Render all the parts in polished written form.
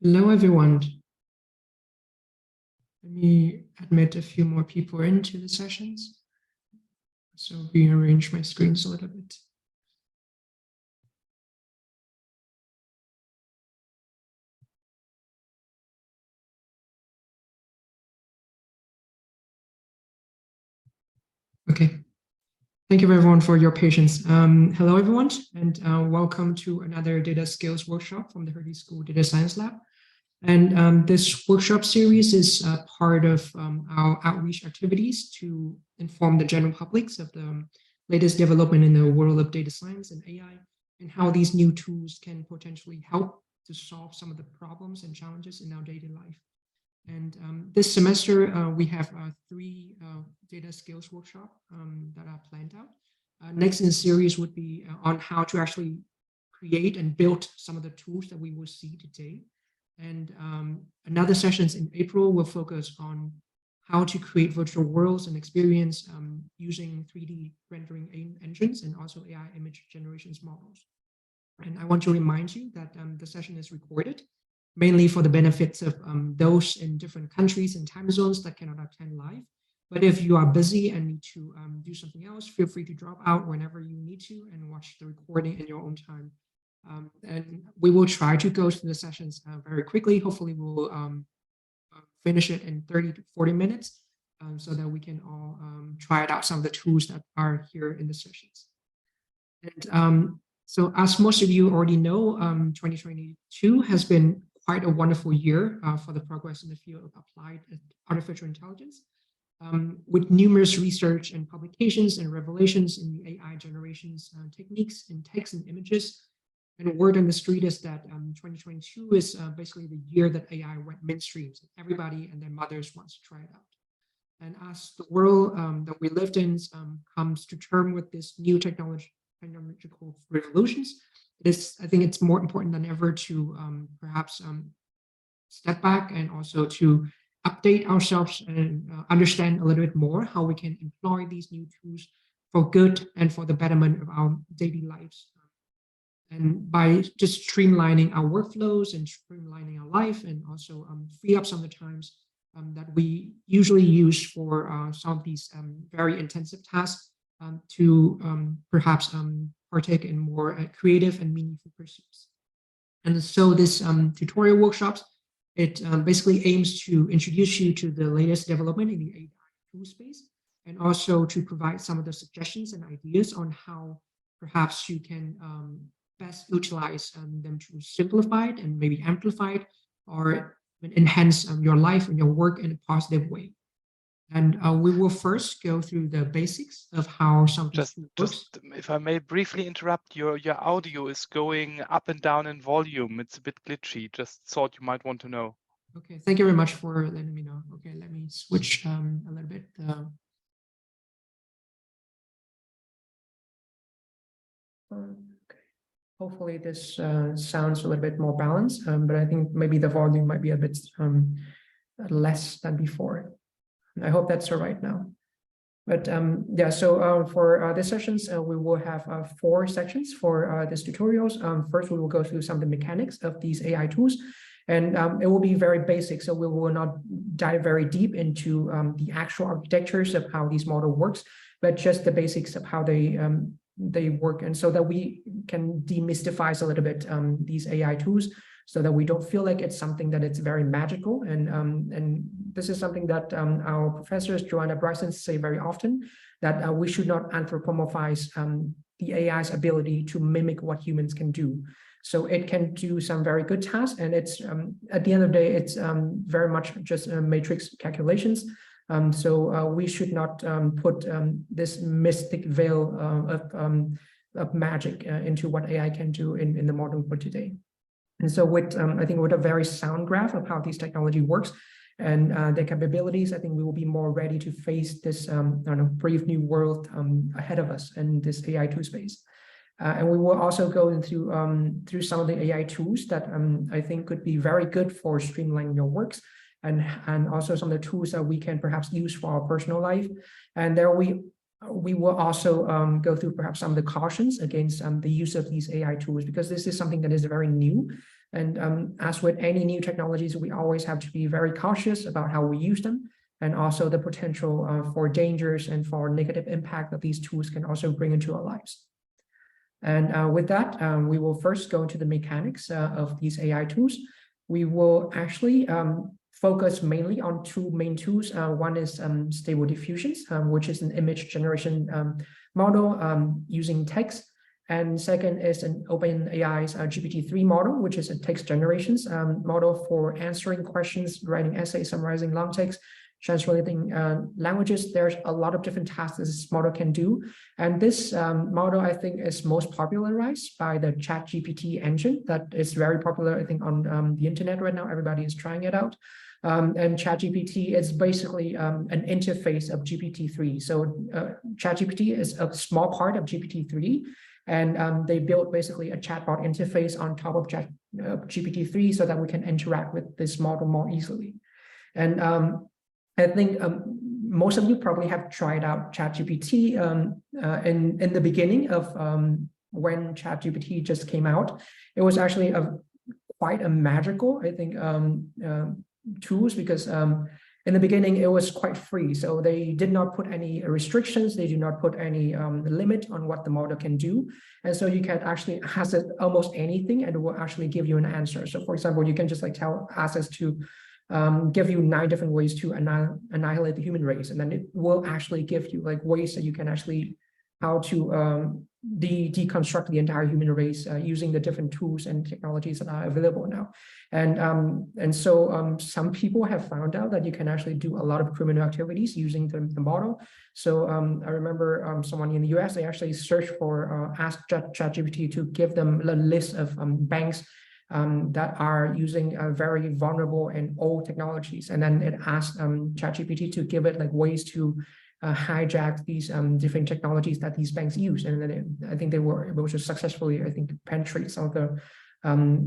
Hello, everyone. Let me admit a few more people into the sessions. So rearrange my screens a little bit. Okay. Thank you everyone for your patience. Hello, everyone, and welcome to another data skills workshop from the Hertie School Data Science Lab. And this workshop series is part of our outreach activities to inform the general publics of the latest development in the world of data science and AI, and how these new tools can potentially help to solve some of the problems and challenges in our daily life. And this semester, we have three data skills workshops that are planned out. Next in the series would be on how to actually create and build some of the tools that we will see today. And another sessions in April will focus on how to create virtual worlds and experience using 3D rendering engines and also AI image generations models. And I want to remind you that the session is recorded, mainly for the benefits of those in different countries and time zones that cannot attend live. But if you are busy and need to do something else, feel free to drop out whenever you need to and watch the recording in your own time. And we will try to go through the sessions very quickly. Hopefully we'll finish it in 30 to 40 minutes so that we can all try out some of the tools that are here in the sessions. And so as most of you already know, 2022 has been quite a wonderful year for the progress in the field of applied artificial intelligence, with numerous research and publications and revelations in the AI generations techniques in text and images. And word on the street is that 2022 is basically the year that AI went mainstream. So everybody and their mothers wants to try it out. And as the world that we lived in comes to term with this new technological revolutions, I think it's more important than ever to perhaps step back and also to update ourselves and understand a little bit more how we can employ these new tools for good and for the betterment of our daily lives. And by just streamlining our workflows and streamlining our life, and also free up some of the times that we usually use for some of these very intensive tasks to perhaps partake in more creative and meaningful pursuits. And so this tutorial workshops, it basically aims to introduce you to the latest development in the AI tool space, and also to provide some of the suggestions and ideas on how perhaps you can best utilize them to simplify it and maybe amplify it, or enhance your life and your work in a positive way. And we will first go through the basics of how something works. If I may briefly interrupt, your audio is going up and down in volume. It's a bit glitchy. Just thought you might want to know. Okay, thank you very much for letting me know. Okay, let me switch a little bit. Okay. Hopefully this sounds a little bit more balanced, but I think maybe the volume might be a bit less than before. I hope that's all right now. But yeah, so for these sessions, we will have 4 sections for these tutorials. First, we will go through some of the mechanics of these AI tools, and it will be very basic. So we will not dive very deep into the actual architectures of how these model works, but just the basics of how they work, and so that we can demystify a little bit these AI tools, so that we don't feel like it's something that it's very magical. And this is something that our professors, Joanna Bryson, say very often, that we should not anthropomorphize the AI's ability to mimic what humans can do. So it can do some very good tasks, and it's at the end of the day, it's very much just matrix calculations. So we should not put this mystic veil of magic into what AI can do in the modern world today. And so with, I think with a very sound graph of how this technology works and their capabilities, I think we will be more ready to face this brave new world ahead of us in this AI tool space. And we will also go through some of the AI tools that I think could be very good for streamlining your works, and also some of the tools that we can perhaps use for our personal life. And there we will also go through perhaps some of the cautions against the use of these AI tools, because this is something that is very new. And as with any new technologies, we always have to be very cautious about how we use them, and also the potential for dangers and for negative impact that these tools can also bring into our lives. And with that, we will first go into the mechanics of these AI tools. We will actually focus mainly on two main tools. One is Stable Diffusions, which is an image generation model using text. And second is an OpenAI's GPT-3 model, which is a text generations model for answering questions, writing essays, summarizing long text, translating languages. There's a lot of different tasks this model can do. And this model, I think, is most popularized by the ChatGPT engine that is very popular, I think, on the internet right now. Everybody is trying it out. And ChatGPT is basically an interface of GPT-3. So ChatGPT is a small part of GPT-3. And they built basically a chatbot interface on top of GPT-3 so that we can interact with this model more easily. And I think most of you probably have tried out ChatGPT in the beginning of when ChatGPT just came out. It was actually quite a magical, I think, tools, because in the beginning it was quite free. So they did not put any restrictions. They did not put any limit on what the model can do. And so you can actually ask it almost anything and it will actually give you an answer. So for example, you can just like ask us to give you 9 different ways to annihilate the human race. And then it will actually give you like ways that you can actually how to deconstruct the entire human race using the different tools and technologies that are available now. And so some people have found out that you can actually do a lot of criminal activities using the model. So I remember someone in the US, they actually searched for, asked ChatGPT to give them a list of banks that are using very vulnerable and old technologies. And then it asked ChatGPT to give it like ways to hijack these different technologies that these banks use. And then I think they were able to successfully, I think, penetrate some of the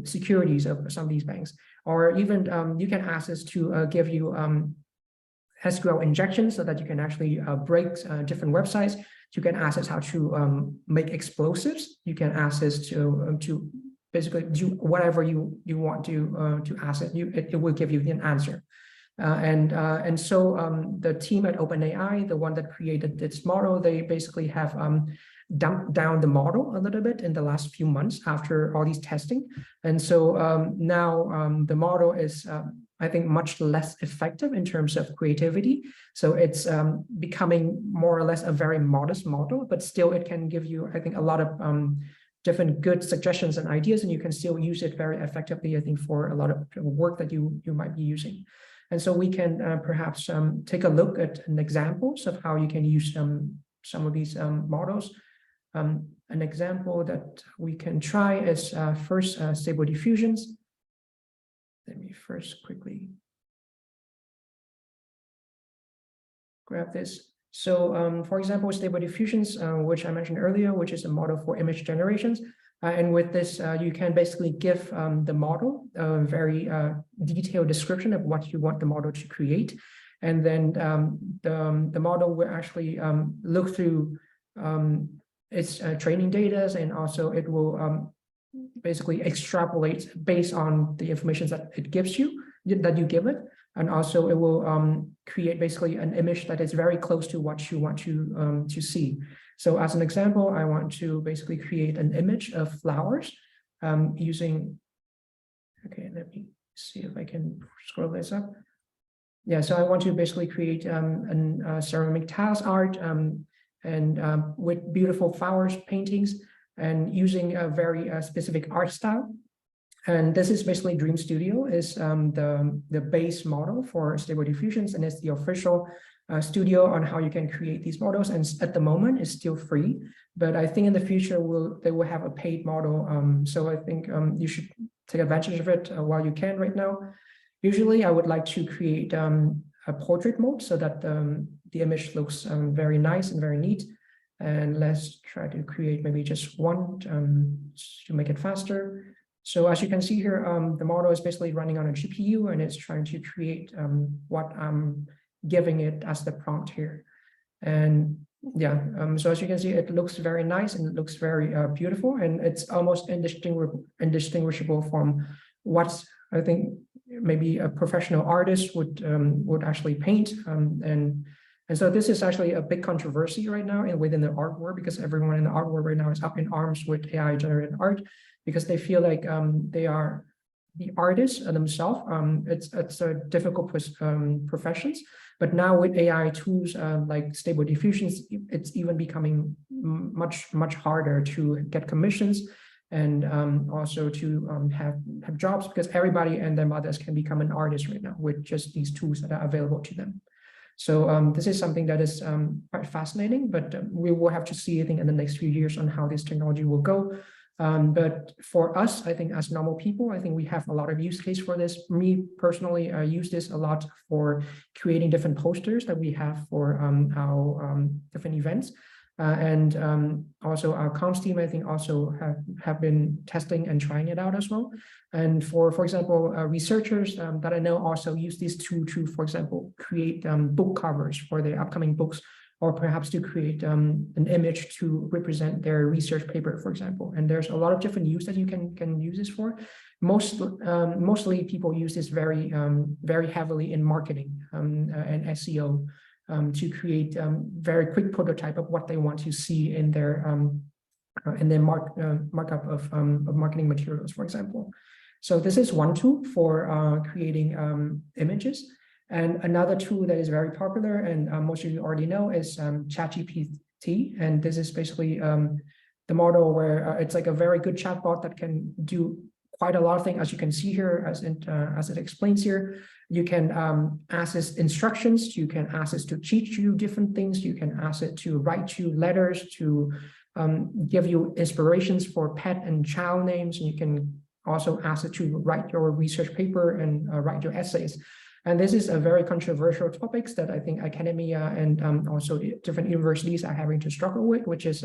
securities of some of these banks. Or even you can ask this to give you SQL injections so that you can actually break different websites. You can ask this how to make explosives. You can ask this to basically do whatever you want to ask it. It will give you an answer. And so the team at OpenAI, the one that created this model, they basically have dumped down the model a little bit in the last few months after all these testing. And so now the model is, I think, much less effective in terms of creativity. So it's becoming more or less a very modest model, but still it can give you, I think, a lot of different good suggestions and ideas, and you can still use it very effectively, I think, for a lot of work that you might be using. And so we can perhaps take a look at an examples of how you can use some of these models. An example that we can try is first Stable Diffusions. Let me first quickly grab this. So for example, Stable Diffusions, which I mentioned earlier, which is a model for image generations. And with this, you can basically give the model a very detailed description of what you want the model to create. And then the model will actually look through its training data, and also it will basically extrapolate based on the information that it gives you, that you give it. And also it will create basically an image that is very close to what you want to see. So as an example, I want to basically create an image of flowers using, okay, let me see if I can scroll this up. Yeah, so I want to basically create a ceramic tiles art and with beautiful flowers paintings and using a very specific art style. And this is basically Dream Studio is the base model for Stable Diffusions, and it's the official studio on how you can create these models. And at the moment, it's still free, but I think in the future they will have a paid model. So I think you should take advantage of it while you can right now. Usually, I would like to create a portrait mode so that the image looks very nice and very neat. And let's try to create maybe just one to make it faster. So as you can see here, the model is basically running on a GPU and it's trying to create what I'm giving it as the prompt here. And yeah, so as you can see, it looks very nice and it looks very beautiful, and it's almost indistinguishable from what I think maybe a professional artist would actually paint. And so this is actually a big controversy right now within the art world, because everyone in the art world right now is up in arms with AI generated art, because they feel like they are the artists themselves. It's a difficult professions, but now with AI tools like Stable Diffusions, it's even becoming much harder to get commissions, and also to have jobs, because everybody and their mothers can become an artist right now with just these tools that are available to them. So this is something that is quite fascinating, but we will have to see, I think, in the next few years on how this technology will go. But for us, I think as normal people, I think we have a lot of use case for this. Me personally, I use this a lot for creating different posters that we have for our different events. Also our comms team, I think, also have been testing and trying it out as well. And for example, researchers that I know also use this tool to, for example, create book covers for their upcoming books, or perhaps to create an image to represent their research paper, for example. And there's a lot of different use that you can use this for. Mostly people use this very heavily in marketing and SEO. To create very quick prototype of what they want to see in their markup of marketing materials, for example. So this is one tool for creating images. And another tool that is very popular, and most of you already know, is ChatGPT. And this is basically the model where it's like a very good chatbot that can do quite a lot of things, as you can see here, as it explains here. You can ask it instructions, you can ask it to teach you different things, you can ask it to write you letters, to give you inspirations for pet and child names, and you can also ask it to write your research paper and write your essays. And this is a very controversial topics that I think academia and also different universities are having to struggle with, which is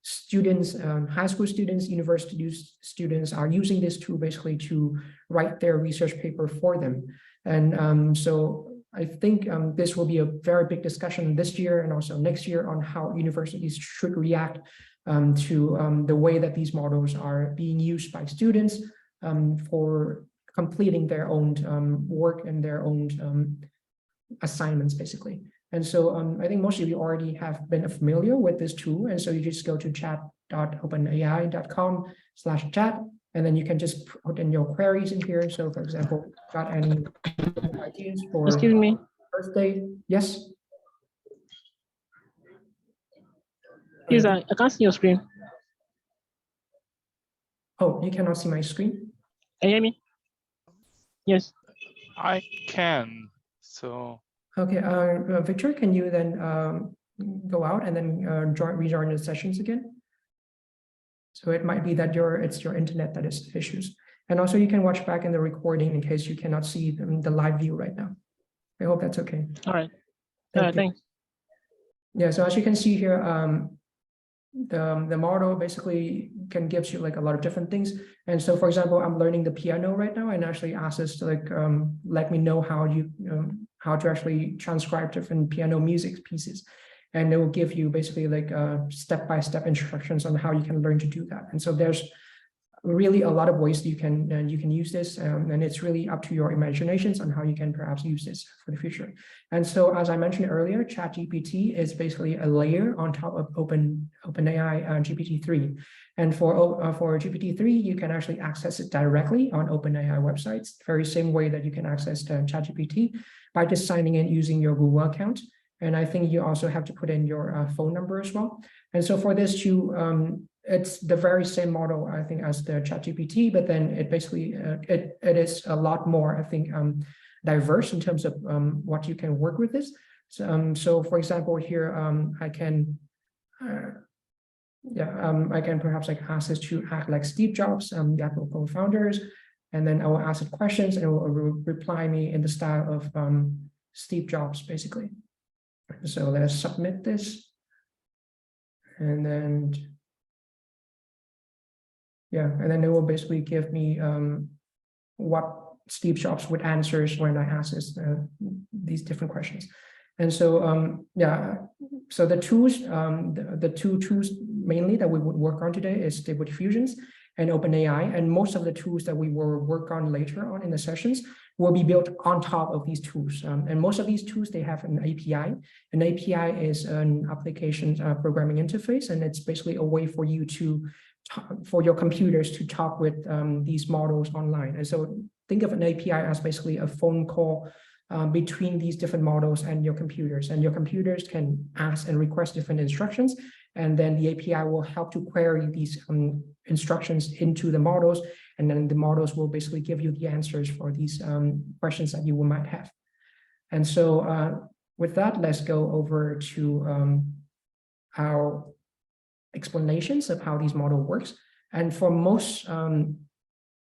students, high school students, university students are using this tool basically to write their research paper for them. And so I think this will be a very big discussion this year and also next year on how universities should react to the way that these models are being used by students for completing their own work and their own assignments, basically. And so I think most of you already have been familiar with this tool. And so you just go to chat.openai.com/chat, and then you can just put in your queries in here. So for example, got any ideas for— Excuse me. Birthday? Yes. Please, I can't see your screen. Oh, you cannot see my screen? Can you hear me? Yes. I can. So. Okay, Victor, can you then go out and then rejoin the sessions again? So it might be that it's your internet that is issues. And also you can watch back in the recording in case you cannot see the live view right now. I hope that's okay. All right. Thanks. Yeah, so as you can see here, the model basically can give you like a lot of different things. And so, for example, I'm learning the piano right now, and actually ask us to like let me know how to actually transcribe different piano music pieces, and it will give you basically like step-by-step instructions on how you can learn to do that. And so there's really a lot of ways you can use this, and it's really up to your imaginations on how you can perhaps use this for the future. And so, as I mentioned earlier, ChatGPT is basically a layer on top of OpenAI GPT-3. And for GPT-3, you can actually access it directly on OpenAI websites, very same way that you can access the ChatGPT by just signing in using your Google account. And I think you also have to put in your phone number as well. And so for this it's the very same model, I think, as the ChatGPT, but then it basically, it is a lot more, I think, diverse in terms of what you can work with this. So for example, here, I can perhaps like ask this to act like Steve Jobs, the Apple co-founders, and then I will ask it questions and it will reply me in the style of Steve Jobs, basically. So let's submit this. And then, yeah, and then it will basically give me what Steve Jobs would answer when I ask this, these different questions. And so, yeah, so the tools, the two tools mainly that we would work on today is Stable Diffusions and OpenAI, and most of the tools that we will work on later on in the sessions will be built on top of these tools. And most of these tools, they have an API. An API is an application programming interface, and it's basically a way for you to for your computers to talk with these models online. And so think of an API as basically a phone call between these different models and your computers. And your computers can ask and request different instructions. And then the API will help to query these instructions into the models. And then the models will basically give you the answers for these questions that you might have. And so with that, let's go over to our explanations of how these model works. And for most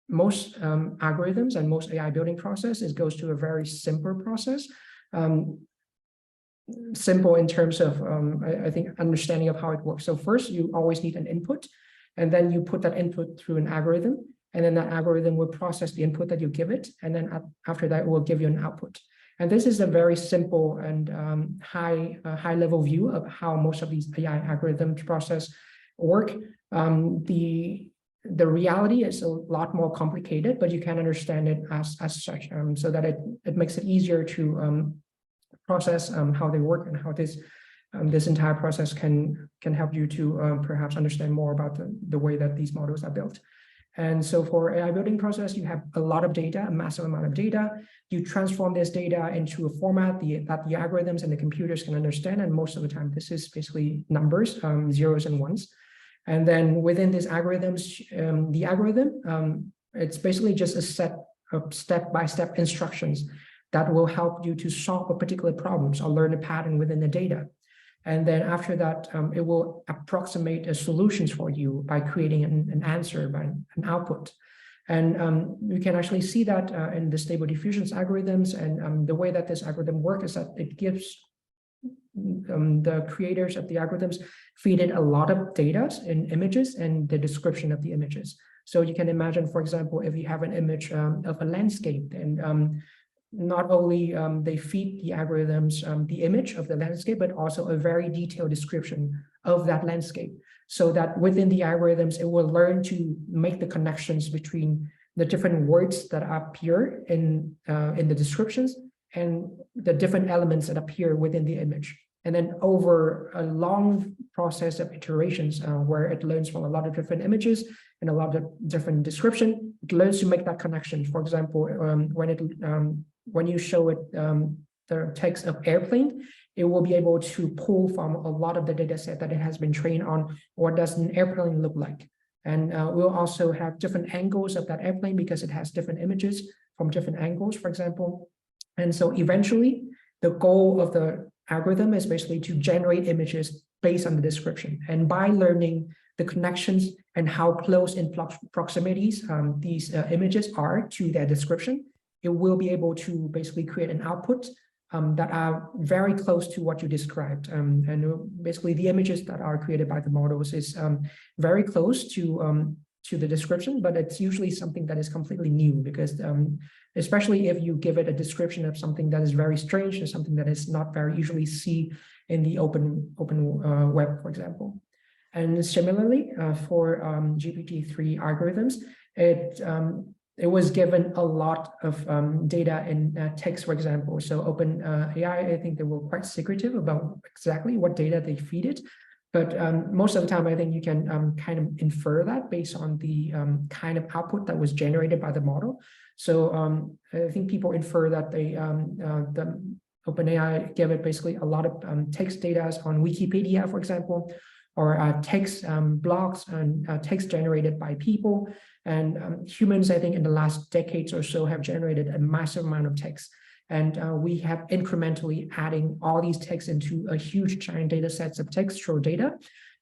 algorithms and most AI building process, it goes to a very simple process. Simple in terms of, I think, understanding of how it works. So first, you always need an input, and then you put that input through an algorithm, and then that algorithm will process the input that you give it, and then after that, it will give you an output. And this is a very simple and high-level view of how most of these AI algorithms process work. The reality is a lot more complicated, but you can understand it as such, so that it makes it easier to process how they work and how this entire process can help you to perhaps understand more about the way that these models are built. And so for AI building process, you have a lot of data, a massive amount of data. You transform this data into a format that the algorithms and the computers can understand. And most of the time, this is basically numbers, zeros and ones. And then within these algorithms, the algorithm, it's basically just a set of step-by-step instructions that will help you to solve a particular problems or learn a pattern within the data. And then after that, it will approximate solutions for you by creating an answer, by an output. And you can actually see that in the stable diffusion algorithms. And the way that this algorithm works is that it gives the creators of the algorithms feed it a lot of data in images and the description of the images. So you can imagine, for example, if you have an image of a landscape, and not only they feed the algorithms the image of the landscape, but also a very detailed description of that landscape, so that within the algorithms, it will learn to make the connections between the different words that appear in the descriptions and the different elements that appear within the image. And then over a long process of iterations where it learns from a lot of different images and a lot of different description, it learns to make that connection. For example, when you show it the text of airplane, it will be able to pull from a lot of the data set that it has been trained on. What does an airplane look like? And we'll also have different angles of that airplane because it has different images from different angles, for example. And so eventually, the goal of the algorithm is basically to generate images based on the description. And by learning the connections and how close in proximities these images are to their description, it will be able to basically create an output that are very close to what you described. And basically the images that are created by the models is very close to the description, but it's usually something that is completely new, because especially if you give it a description of something that is very strange or something that is not very usually seen in the open web, for example. And similarly, for GPT-3 algorithms, it was given a lot of data in text, for example. So OpenAI, I think they were quite secretive about exactly what data they feed it. But most of the time, I think you can kind of infer that based on the kind of output that was generated by the model. So I think people infer that the OpenAI gave it basically a lot of text data on Wikipedia, for example, or text blogs and text generated by people. And humans, I think, in the last decades or so have generated a massive amount of text. And we have incrementally adding all these texts into a huge giant data sets of textual data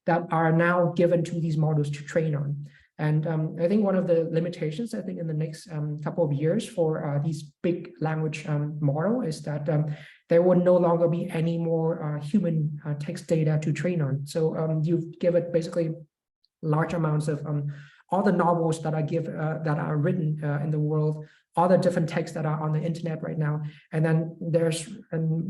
that are now given to these models to train on. And I think one of the limitations, I think, in the next couple of years for these big language model is that there will no longer be any more human text data to train on. So you give it basically large amounts of all the novels that are written in the world, all the different texts that are on the internet right now, and then there's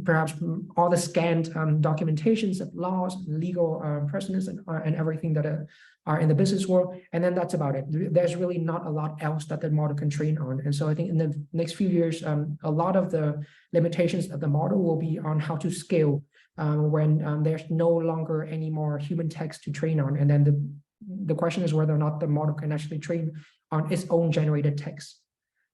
perhaps all the scanned documentations of laws, legal precedents, and everything that are in the business world, and then that's about it. There's really not a lot else that the model can train on. And so I think in the next few years, a lot of the limitations of the model will be on how to scale when there's no longer any more human text to train on. And then the question is whether or not the model can actually train on its own generated text.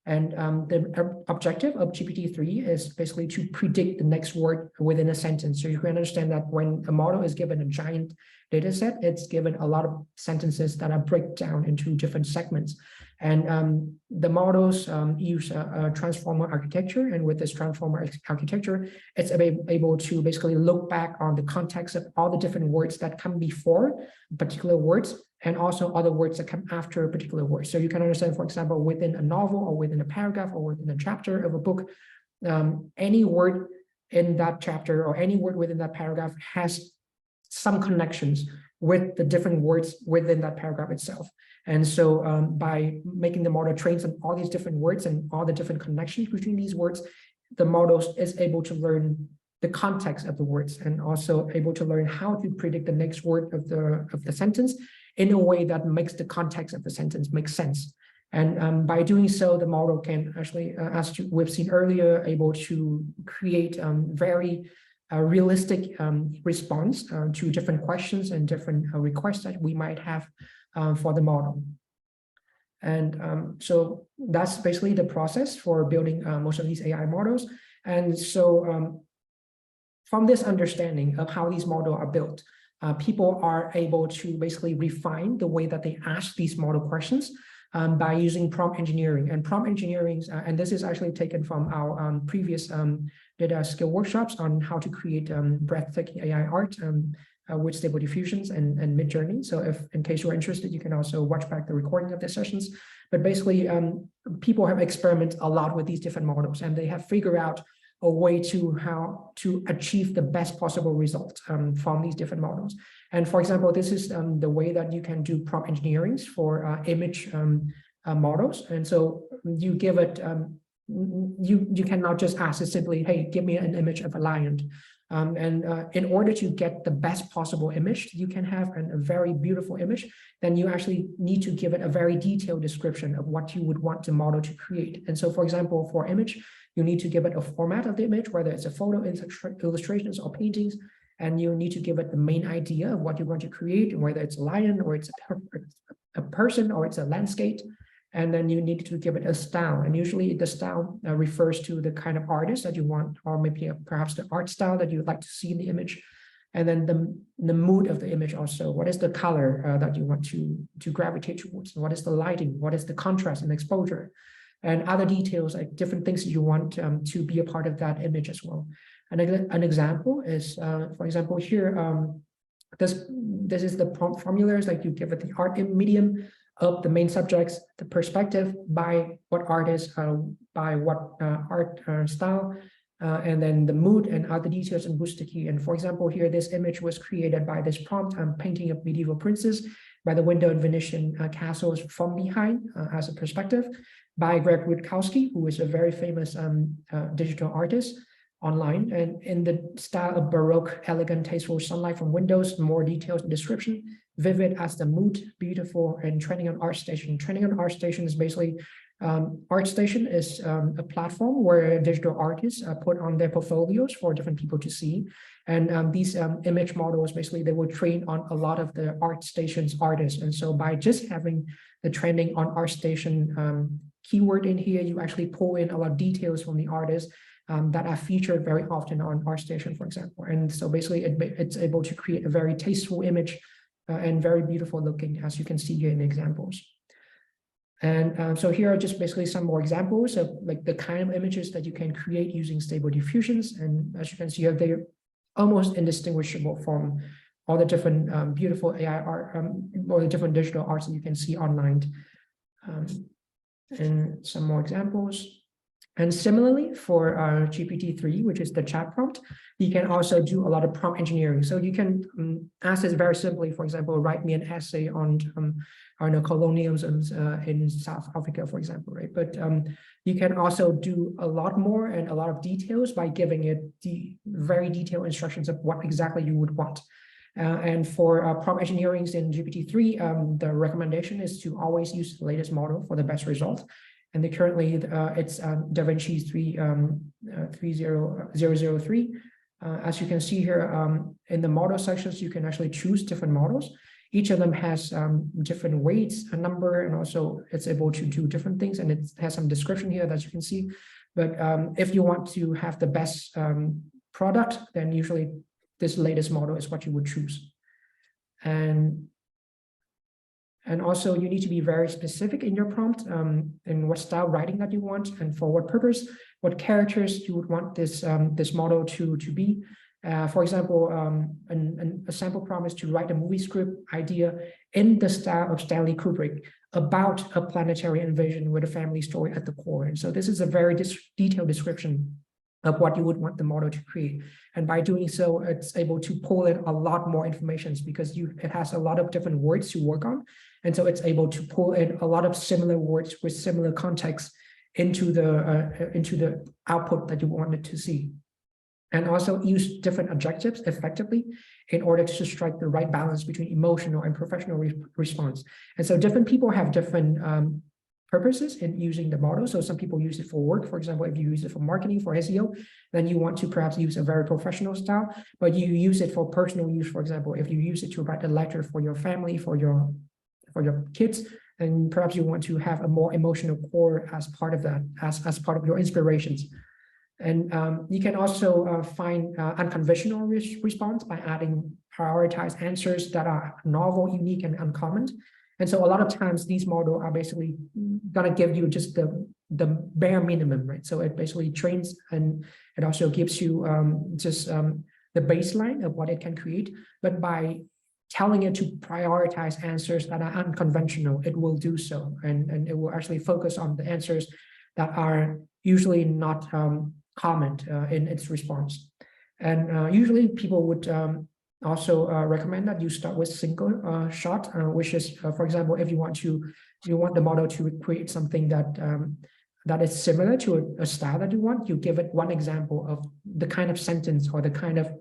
And the objective of GPT-3 is basically to predict the next word within a sentence. So you can understand that when a model is given a giant data set, it's given a lot of sentences that are break down into different segments. And the models use a transformer architecture. And with this transformer architecture, it's able to basically look back on the context of all the different words that come before particular words, and also other words that come after a particular word. So you can understand, for example, within a novel or within a paragraph or within a chapter of a book, any word in that chapter or any word within that paragraph has some connections with the different words within that paragraph itself. And so by making the model trains on all these different words and all the different connections between these words, the model is able to learn the context of the words and also able to learn how to predict the next word of the sentence in a way that makes the context of the sentence make sense. And by doing so, the model can actually, as we've seen earlier, able to create very realistic response to different questions and different requests that we might have for the model. And so that's basically the process for building most of these AI models. And so from this understanding of how these models are built, people are able to basically refine the way that they ask these model questions by using prompt engineering. And prompt engineering, and this is actually taken from our previous data skill workshops on how to create breathtaking AI art with Stable Diffusions and Midjourney. So if, in case you're interested, you can also watch back the recording of the sessions. But basically, people have experimented a lot with these different models, and they have figured out a way to how to achieve the best possible result from these different models. And for example, this is the way that you can do prompt engineering for image models. And so you give it, you cannot just ask it simply, hey, give me an image of a lion. In order to get the best possible image, you can have a very beautiful image, then you actually need to give it a very detailed description of what you would want the model to create. And so, for example, for image, you need to give it a format of the image, whether it's a photo, illustrations, or paintings, and you need to give it the main idea of what you want to create, and whether it's a lion, or it's a person, or it's a landscape. And then you need to give it a style. And usually the style refers to the kind of artist that you want, or maybe perhaps the art style that you'd like to see in the image. And then the mood of the image also. What is the color that you want to gravitate towards? What is the lighting? What is the contrast and exposure? And other details, like different things that you want to be a part of that image as well. And an example is, for example, here, this is the prompt formulas, like you give it the art medium of the main subjects, the perspective, by what artist, by what art style, and then the mood and other details and boost the key. And for example, here, this image was created by this prompt, painting of medieval princes by the window and Venetian castles from behind as a perspective, by Greg Rutkowski, who is a very famous digital artist online, and in the style of Baroque, elegant, tasteful sunlight from windows, more details and description, vivid as the mood, beautiful, and trending on ArtStation. Trending on ArtStation is basically, ArtStation is a platform where digital artists put on their portfolios for different people to see. And these image models, basically, they will train on a lot of the ArtStation's artists. And so by just having the trending on ArtStation keyword in here, you actually pull in a lot of details from the artists that are featured very often on ArtStation, for example. And so basically it's able to create a very tasteful image and very beautiful looking, as you can see here in the examples. And so here are just basically some more examples of like the kind of images that you can create using Stable Diffusions. And as you can see here, they're almost indistinguishable from all the different beautiful AI art or the different digital arts that you can see online. And some more examples. And similarly for GPT-3, which is the chat prompt, you can also do a lot of prompt engineering. So you can ask it very simply, for example, write me an essay on colonialisms in South Africa, for example, right? But you can also do a lot more and a lot of details by giving it the very detailed instructions of what exactly you would want. And for prompt engineering in GPT-3, the recommendation is to always use the latest model for the best result. And currently, it's DaVinci 30003. As you can see here, in the model sections, you can actually choose different models. Each of them has different weights, a number, and also it's able to do different things. And it has some description here that you can see. But if you want to have the best product, then usually this latest model is what you would choose. And also you need to be very specific in your prompt, in what style writing that you want, and for what purpose, what characters you would want this this model to be. For example, a sample prompt is to write a movie script idea in the style of Stanley Kubrick about a planetary invasion with a family story at the core. And so this is a very detailed description of what you would want the model to create. And by doing so, it's able to pull in a lot more information because it has a lot of different words to work on. And so it's able to pull in a lot of similar words with similar context into the output that you wanted to see. And also use different adjectives effectively in order to strike the right balance between emotional and professional response. And so different people have different purposes in using the model. So some people use it for work. For example, if you use it for marketing, for SEO, then you want to perhaps use a very professional style, but you use it for personal use. For example, if you use it to write a letter for your family, for your kids, and perhaps you want to have a more emotional core as part of that, as part of your inspirations. And you can also find unconventional response by adding prioritized answers that are novel, unique, and uncommon. And so a lot of times these models are basically gonna give you just the bare minimum, right? So it basically trains, and it also gives you the baseline of what it can create. But by telling it to prioritize answers that are unconventional, it will do so, and it will actually focus on the answers that are usually not common in its response. And usually people would also recommend that you start with single shot, which is, for example, if you want the model to create something that is similar to a style that you want, you give it one example of the kind of sentence or the kind of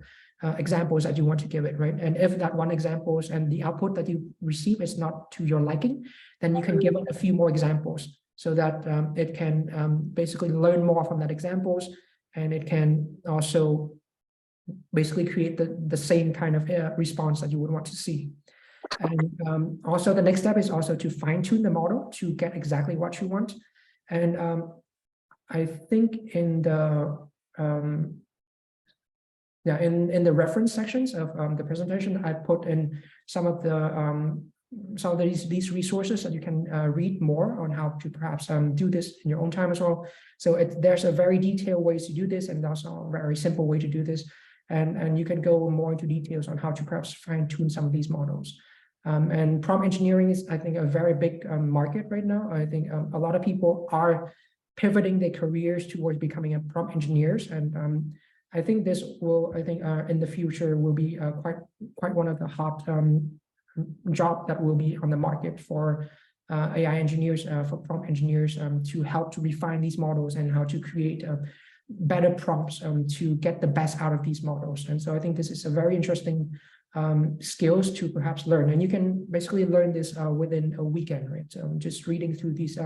examples that you want to give it, right? And if that one examples and the output that you receive is not to your liking, then you can give it a few more examples so that it can basically learn more from that examples, and it can also basically create the same kind of response that you would want to see. And also the next step is also to fine tune the model to get exactly what you want. And I think in the in the reference sections of the presentation, I put in some of these resources that you can read more on how to perhaps do this in your own time as well. So there's a very detailed ways to do this, and also a very simple way to do this. And you can go more into details on how to perhaps fine tune some of these models. And prompt engineering is, I think, a very big market right now. I think a lot of people are pivoting their careers towards becoming prompt engineers. And I think this will, in the future will be quite one of the hot job that will be on the market for AI engineers, for prompt engineers, to help to refine these models and how to create better prompts to get the best out of these models. And so I think this is a very interesting skills to perhaps learn, and you can basically learn this within a weekend, right? So just reading through these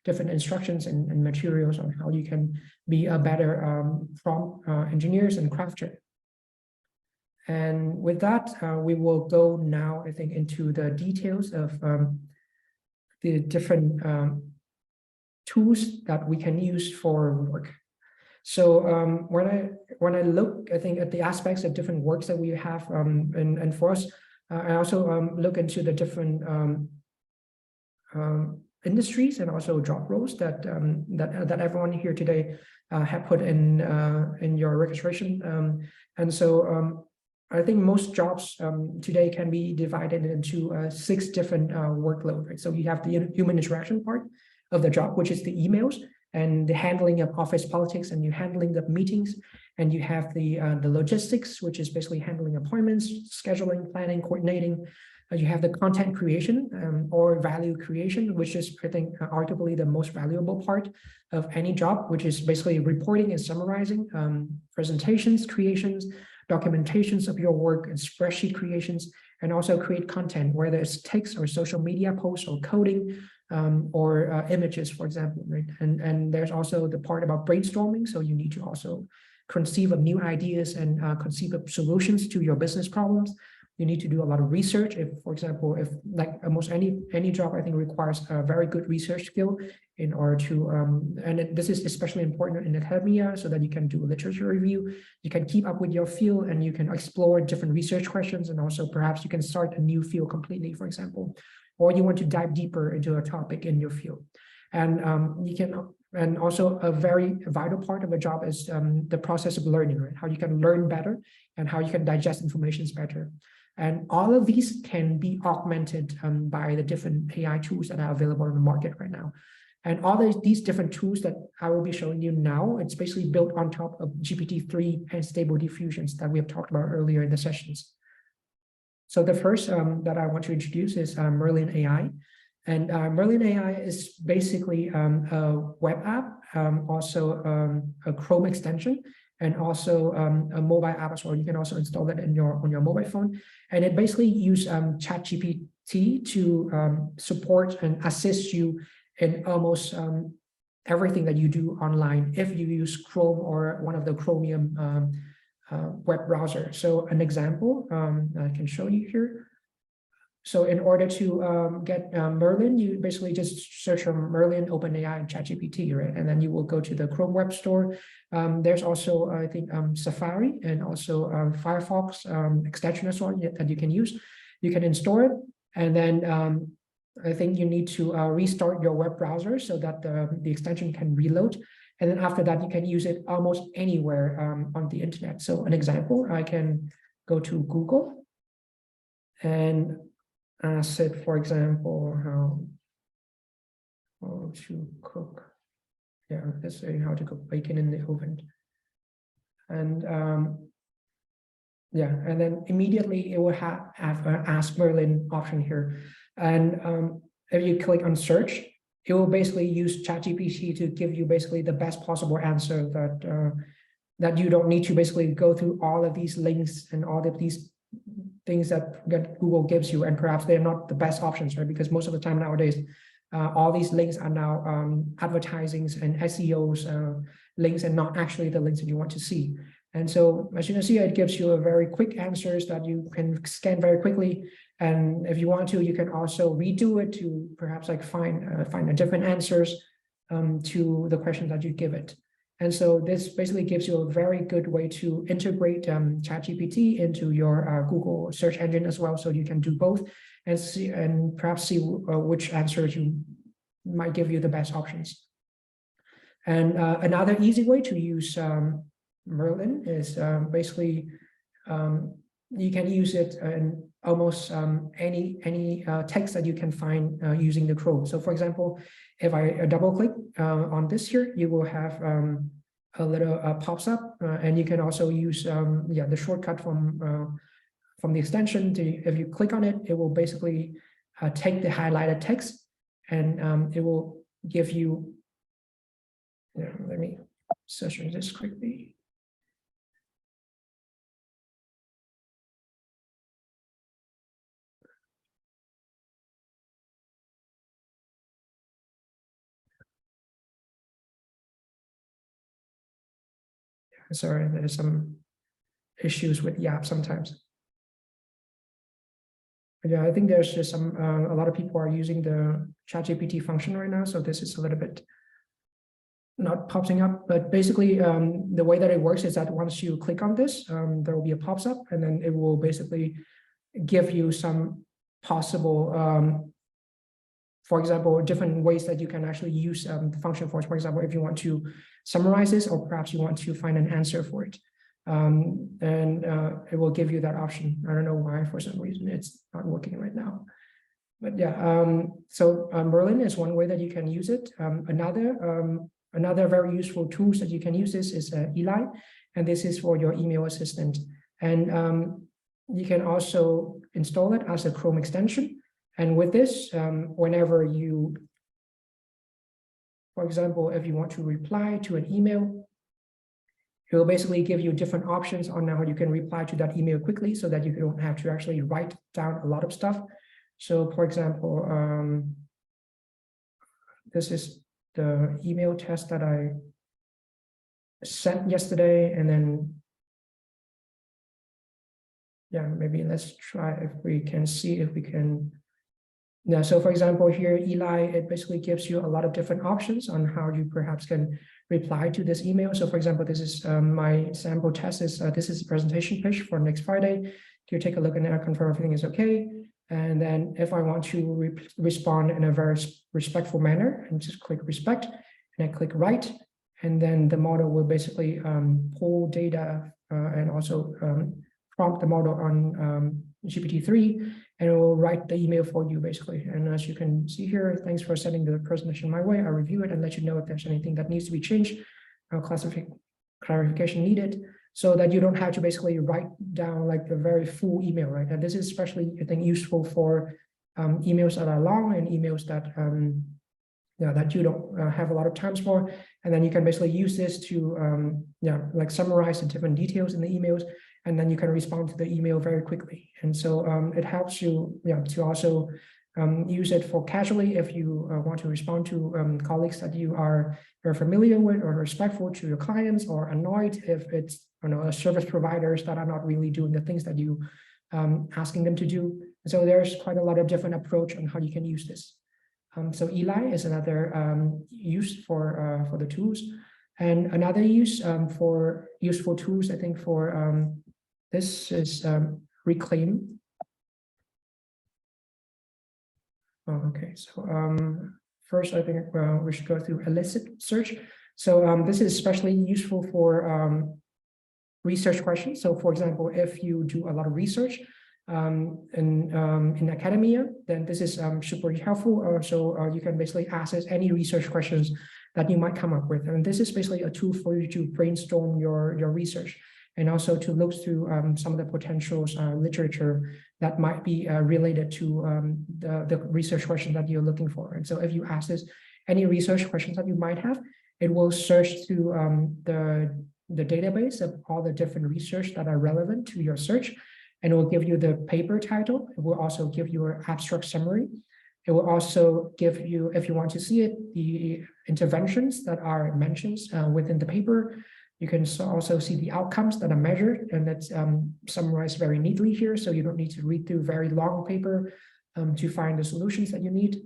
different instructions and materials on how you can be a better prompt engineers and crafter. And with that, we will go now, I think, into the details of the different tools that we can use for work. So when I look, I think, at the aspects of different works that we have, and for us, I also look into the different industries and also job roles that that everyone here today have put in your registration. And so I think most jobs today can be divided into 6 different workloads, right? So you have the human interaction part of the job, which is the emails and the handling of office politics, and you handling the meetings, and you have the logistics, which is basically handling appointments, scheduling, planning, coordinating. You have the content creation or value creation, which is, I think, arguably the most valuable part of any job, which is basically reporting and summarizing, presentations, creations, documentations of your work and spreadsheet creations, and also create content, whether it's text or social media posts or coding or images, for example, right? And there's also the part about brainstorming. So you need to also conceive of new ideas and conceive of solutions to your business problems. You need to do a lot of research. If, for example, if like almost any job, I think requires a very good research skill in order to, this is especially important in academia, so that you can do literature review, you can keep up with your field, and you can explore different research questions, and also perhaps you can start a new field completely, for example, or you want to dive deeper into a topic in your field. And and also a very vital part of a job is the process of learning, right? How you can learn better and how you can digest information better. And all of these can be augmented by the different AI tools that are available in the market right now. And all these different tools that I will be showing you now, it's basically built on top of GPT-3 and Stable Diffusions that we have talked about earlier in the sessions. So the first that I want to introduce is Merlin AI. And Merlin AI is basically a web app, also a Chrome extension, and also a mobile app as well. You can also install that on your mobile phone. And it basically uses ChatGPT to support and assist you in almost everything that you do online if you use Chrome or one of the Chromium web browser. So an example I can show you here. So in order to get Merlin, you basically just search for Merlin, OpenAI, and ChatGPT, right? And then you will go to the Chrome Web Store. There's also, I think, Safari and also Firefox extension as well that you can use. You can install it, and then I think you need to restart your web browser so that the extension can reload. And then after that, you can use it almost anywhere on the internet. So an example, I can go to Google and ask it, for example, how to cook. Yeah, let's say how to cook bacon in the oven. And yeah, and then immediately it will have an Ask Merlin option here. And if you click on search, it will basically use ChatGPT to give you basically the best possible answer that you don't need to basically go through all of these links and all of these things that Google gives you, and perhaps they're not the best options, right? Because most of the time nowadays, all these links are now advertisings and SEOs links, and not actually the links that you want to see. And so, as you can see, it gives you a very quick answers that you can scan very quickly. And if you want to, you can also redo it to perhaps like find a different answers to the question that you give it. And so this basically gives you a very good way to integrate ChatGPT into your Google search engine as well, so you can do both and see and perhaps see which answers you might give you the best options. And another easy way to use Merlin is basically you can use it in almost any text that you can find using the Chrome. So for example, if I double click on this here, you will have a little pops up, and you can also use the shortcut from the extension. If you click on it, it will basically take the highlighted text, and it will give you. Let me search this quickly. Sorry, there's some issues with the app sometimes. But yeah, I think there's just a lot of people are using the ChatGPT function right now, so this is a little bit not popping up. But basically, the way that it works is that once you click on this, there will be a pops up, and then it will basically give you some possible, for example, different ways that you can actually use the function for. For example, if you want to summarize this, or perhaps you want to find an answer for it, and it will give you that option. I don't know why, for some reason, it's not working right now. But yeah, so Merlin is one way that you can use it. Another very useful tools that you can use this is Eli, and this is for your email assistant. And you can also install it as a Chrome extension. And with this, whenever you, for example, if you want to reply to an email, it will basically give you different options on how you can reply to that email quickly so that you don't have to actually write down a lot of stuff. So for example, this is the email test that I sent yesterday, and then yeah, maybe let's try if we can see if we can. Yeah, so for example, here, Eli, it basically gives you a lot of different options on how you perhaps can reply to this email. So for example, this is my sample test is, this is a presentation pitch for next Friday. You take a look and confirm everything is okay. And then if I want to respond in a very respectful manner, and just click respect, and I click write, and then the model will basically pull data and also prompt the model on GPT-3, and it will write the email for you basically. And as you can see here, thanks for sending the presentation my way. I'll review it and let you know if there's anything that needs to be changed, clarification needed, so that you don't have to basically write down like the very full email, right? And this is especially, I think, useful for emails that are long and emails that that you don't have a lot of times for. And then you can basically use this to like summarize the different details in the emails, and then you can respond to the email very quickly. And so it helps you to also use it for casually if you want to respond to colleagues that you are very familiar with, or respectful to your clients, or annoyed if it's service providers that are not really doing the things that you asking them to do. So there's quite a lot of different approach on how you can use this. So Eli is another use for the tools, and another use for useful tools, I think, for this is Reclaim. Oh, okay, so first I think we should go through elicit search. So this is especially useful for research questions. So for example, if you do a lot of research in academia, then this is super helpful. So you can basically access any research questions that you might come up with. And this is basically a tool for you to brainstorm your research, and also to look through some of the potential literature that might be related to the research question that you're looking for. And so if you access any research questions that you might have, it will search through the database of all the different research that are relevant to your search, and it will give you the paper title. It will also give you an abstract summary. It will also give you, if you want to see it, the interventions that are mentioned within the paper. You can also see the outcomes that are measured, and that's summarized very neatly here. So you don't need to read through very long paper to find the solutions that you need.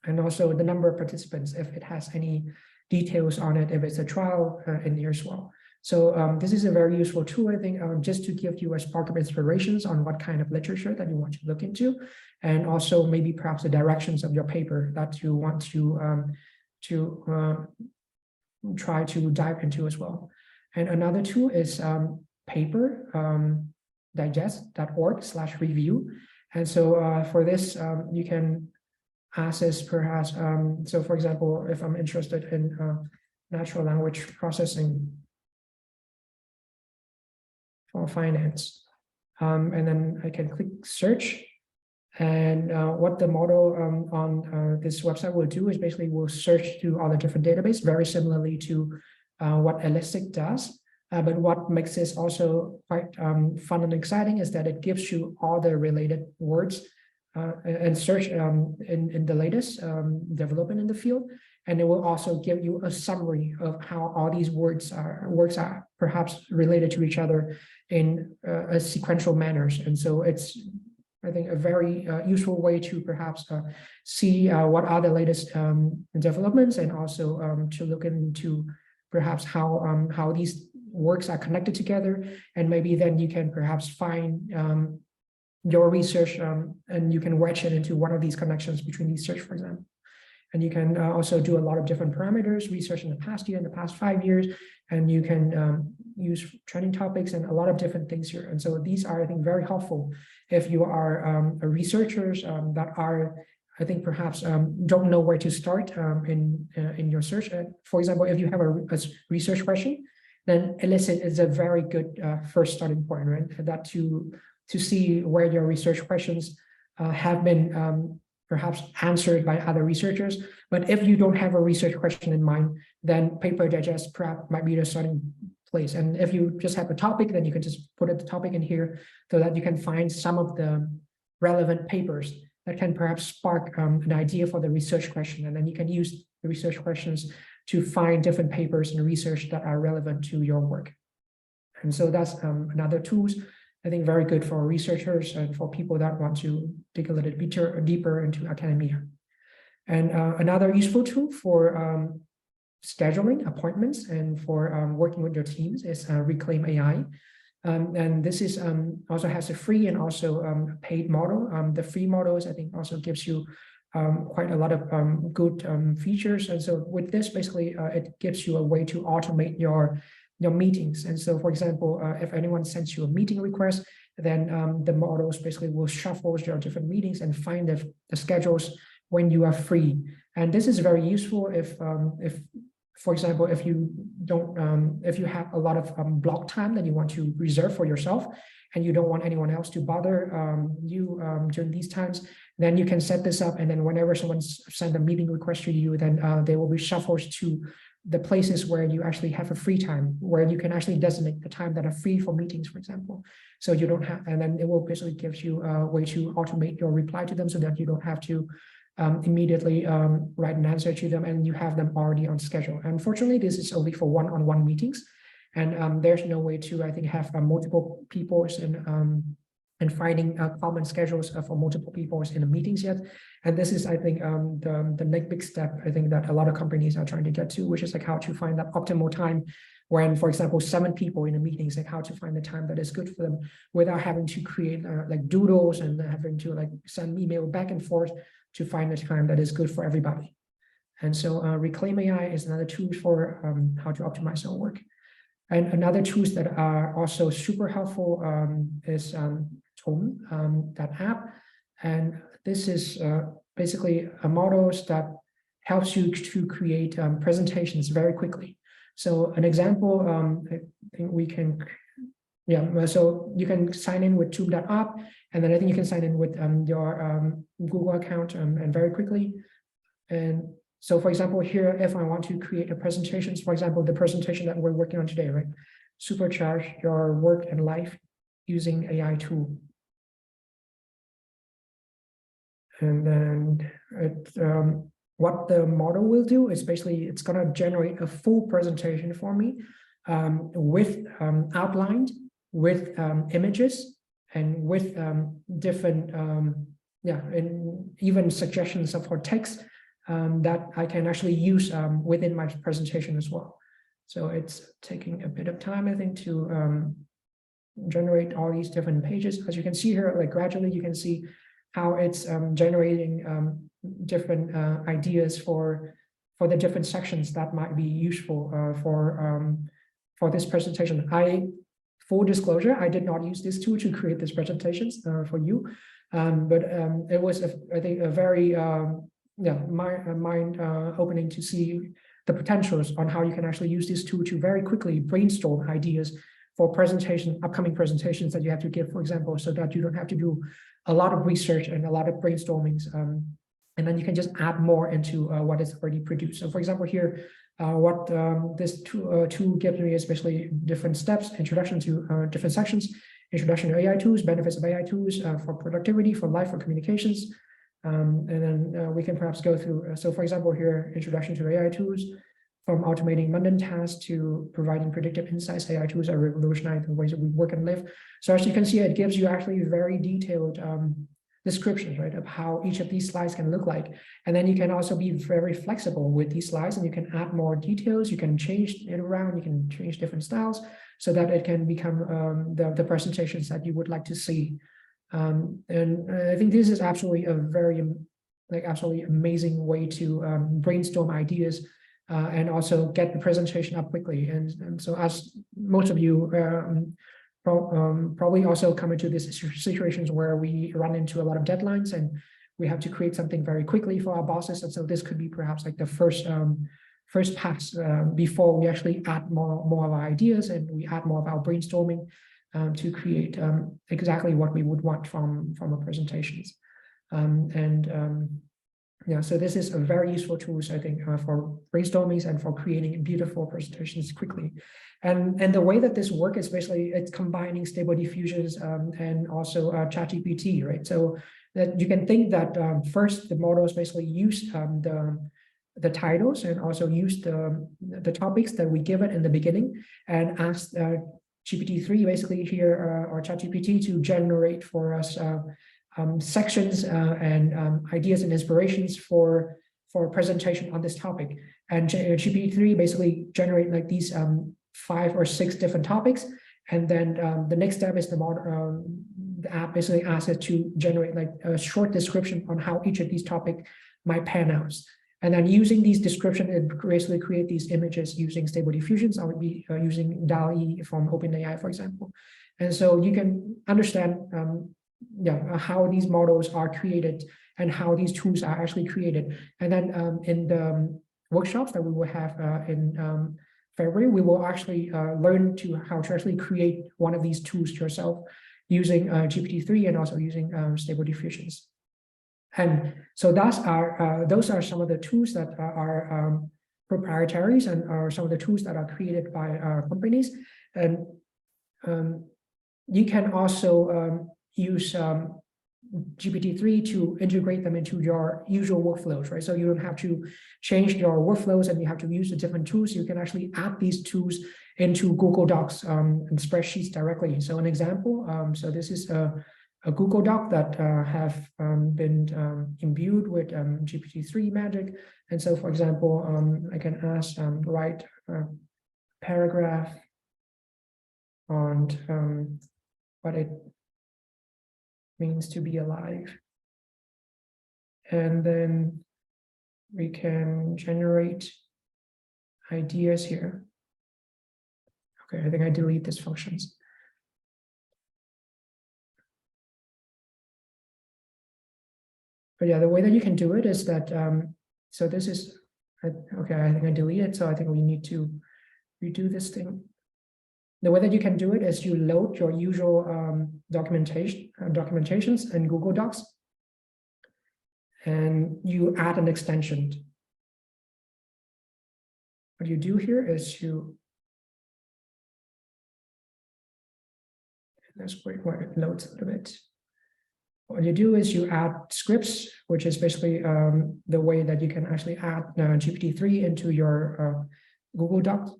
And also the number of participants, if it has any details on it, if it's a trial in here as well. So this is a very useful tool, I think, just to give you a spark of inspirations on what kind of literature that you want to look into, and also maybe perhaps the directions of your paper that you want to try to dive into as well. And another tool is paper digest.org/review. And so for this, you can access perhaps, so for example, if I'm interested in natural language processing for finance, and then I can click search. And what the model on this website will do is basically will search through all the different databases, very similarly to what Elicit does. But what makes this also quite fun and exciting is that it gives you all the related words and search in the latest development in the field. And it will also give you a summary of how all these words are perhaps related to each other in a sequential manners. And so it's, I think, a very useful way to perhaps see what are the latest developments, and also to look into perhaps how these works are connected together. And maybe then you can perhaps find your research and you can wedge it into one of these connections between these search, for example. And you can also do a lot of different parameters, research in the past year, in the past 5 years, and you can use trending topics and a lot of different things here. And so these are, I think, very helpful if you are researchers that are, I think, perhaps don't know where to start in your search. For example, if you have a research question, then Elicit is a very good first starting point, right? That to see where your research questions have been perhaps answered by other researchers. But if you don't have a research question in mind, then Paper Digest perhaps might be the starting place. And if you just have a topic, then you can just put the topic in here so that you can find some of the relevant papers that can perhaps spark an idea for the research question. And then you can use the research questions to find different papers and research that are relevant to your work. And so that's another tools, I think, very good for researchers and for people that want to dig a little bit deeper into academia. And another useful tool for scheduling appointments and for working with your teams is Reclaim AI. And this is also has a free and also a paid model. The free models, I think, also gives you quite a lot of good features. And so with this, basically, it gives you a way to automate your meetings. And so, for example, if anyone sends you a meeting request, then the models basically will shuffle your different meetings and find the schedules when you are free. And this is very useful if for example, if you don't, if you have a lot of block time that you want to reserve for yourself, and you don't want anyone else to bother you during these times, then you can set this up. And then whenever someone sends a meeting request to you, then they will be shuffled to the places where you actually have a free time, where you can actually designate the time that are free for meetings, for example. So you don't have, and then it will basically give you a way to automate your reply to them so that you don't have to immediately write an answer to them, and you have them already on schedule. Unfortunately, this is only for one-on-one meetings, and there's no way to, I think, have multiple people and finding common schedules for multiple people in the meetings yet. And this is, I think, the next big step, I think, that a lot of companies are trying to get to, which is like how to find that optimal time when, for example, 7 people in a meeting, like how to find the time that is good for them without having to create like doodles and having to like send email back and forth to find a time that is good for everybody. And so Reclaim AI is another tool for how to optimize our work. And another tools that are also super helpful is Tome, that app. And this is basically a model that helps you to create presentations very quickly. So an example, I think we can, so you can sign in with tube.app, and then I think you can sign in with your Google account and very quickly. And so, for example, here, if I want to create a presentation, for example, the presentation that we're working on today, right? Supercharge your work and life using AI tool. And then what the model will do is basically it's going to generate a full presentation for me with outlined, with images, and with different, and even suggestions for text that I can actually use within my presentation as well. So it's taking a bit of time, I think, to generate all these different pages. As you can see here, like gradually you can see how it's generating different ideas for the different sections that might be useful for this presentation. Full disclosure, I did not use this tool to create these presentations for you, but it was, I think, a very mind-opening to see the potentials on how you can actually use this tool to very quickly brainstorm ideas for upcoming presentations that you have to give, for example, so that you don't have to do a lot of research and a lot of brainstormings, and then you can just add more into what is already produced. So, for example, here, what this tool gives me is basically different steps: introduction to different sections, introduction to AI tools, benefits of AI tools for productivity, for life, for communications, and then we can perhaps go through. So, for example, here, introduction to AI tools. From automating mundane tasks to providing predictive insights, AI tools are revolutionizing the ways that we work and live. So as you can see, it gives you actually very detailed descriptions, right, of how each of these slides can look like. And then you can also be very flexible with these slides, and you can add more details. You can change it around. You can change different styles so that it can become the presentations that you would like to see. And I think this is absolutely a very, absolutely amazing way to brainstorm ideas. And also get the presentation up quickly. And so as most of you probably also come into these situations where we run into a lot of deadlines and we have to create something very quickly for our bosses. And so this could be perhaps like the first pass before we actually add more of our ideas and we add more of our brainstorming to create exactly what we would want from our presentations. Yeah, so this is a very useful tool, I think, for brainstorming and for creating beautiful presentations quickly. And the way that this works is basically it's combining Stable Diffusions and also ChatGPT, right? So that you can think that first the models basically use the titles and also use the topics that we give it in the beginning and ask GPT-3 basically here or ChatGPT to generate for us sections and ideas and inspirations for a presentation on this topic. And GPT-3 basically generate like these 5 or 6 different topics. And then the next step is the app basically asks it to generate like a short description on how each of these topics might pan out. And then using these descriptions, it basically create these images using Stable Diffusions. I would be using DALL-E from OpenAI, for example. And so you can understand how these models are created and how these tools are actually created. And then in the workshops that we will have in February, we will actually learn how to actually create one of these tools yourself using GPT-3 and also using Stable Diffusions. And so those are some of the tools that are proprietaries and are some of the tools that are created by companies. And you can also use GPT-3 to integrate them into your usual workflows, right? So you don't have to change your workflows and you have to use the different tools. You can actually add these tools into Google Docs and spreadsheets directly. So an example, so this is a Google Doc that have been imbued with GPT-3 magic. And so, for example, I can ask write a paragraph on what it means to be alive. And then we can generate ideas here. Okay, I think I delete these functions. But yeah, the way that you can do it is that, so this is, okay, I think I deleted, so I think we need to redo this thing. The way that you can do it is you load your usual documentations in Google Docs, and you add an extension. What you do here is let's wait while it loads a little bit. What you do is you add scripts, which is basically the way that you can actually add GPT-3 into your Google Docs.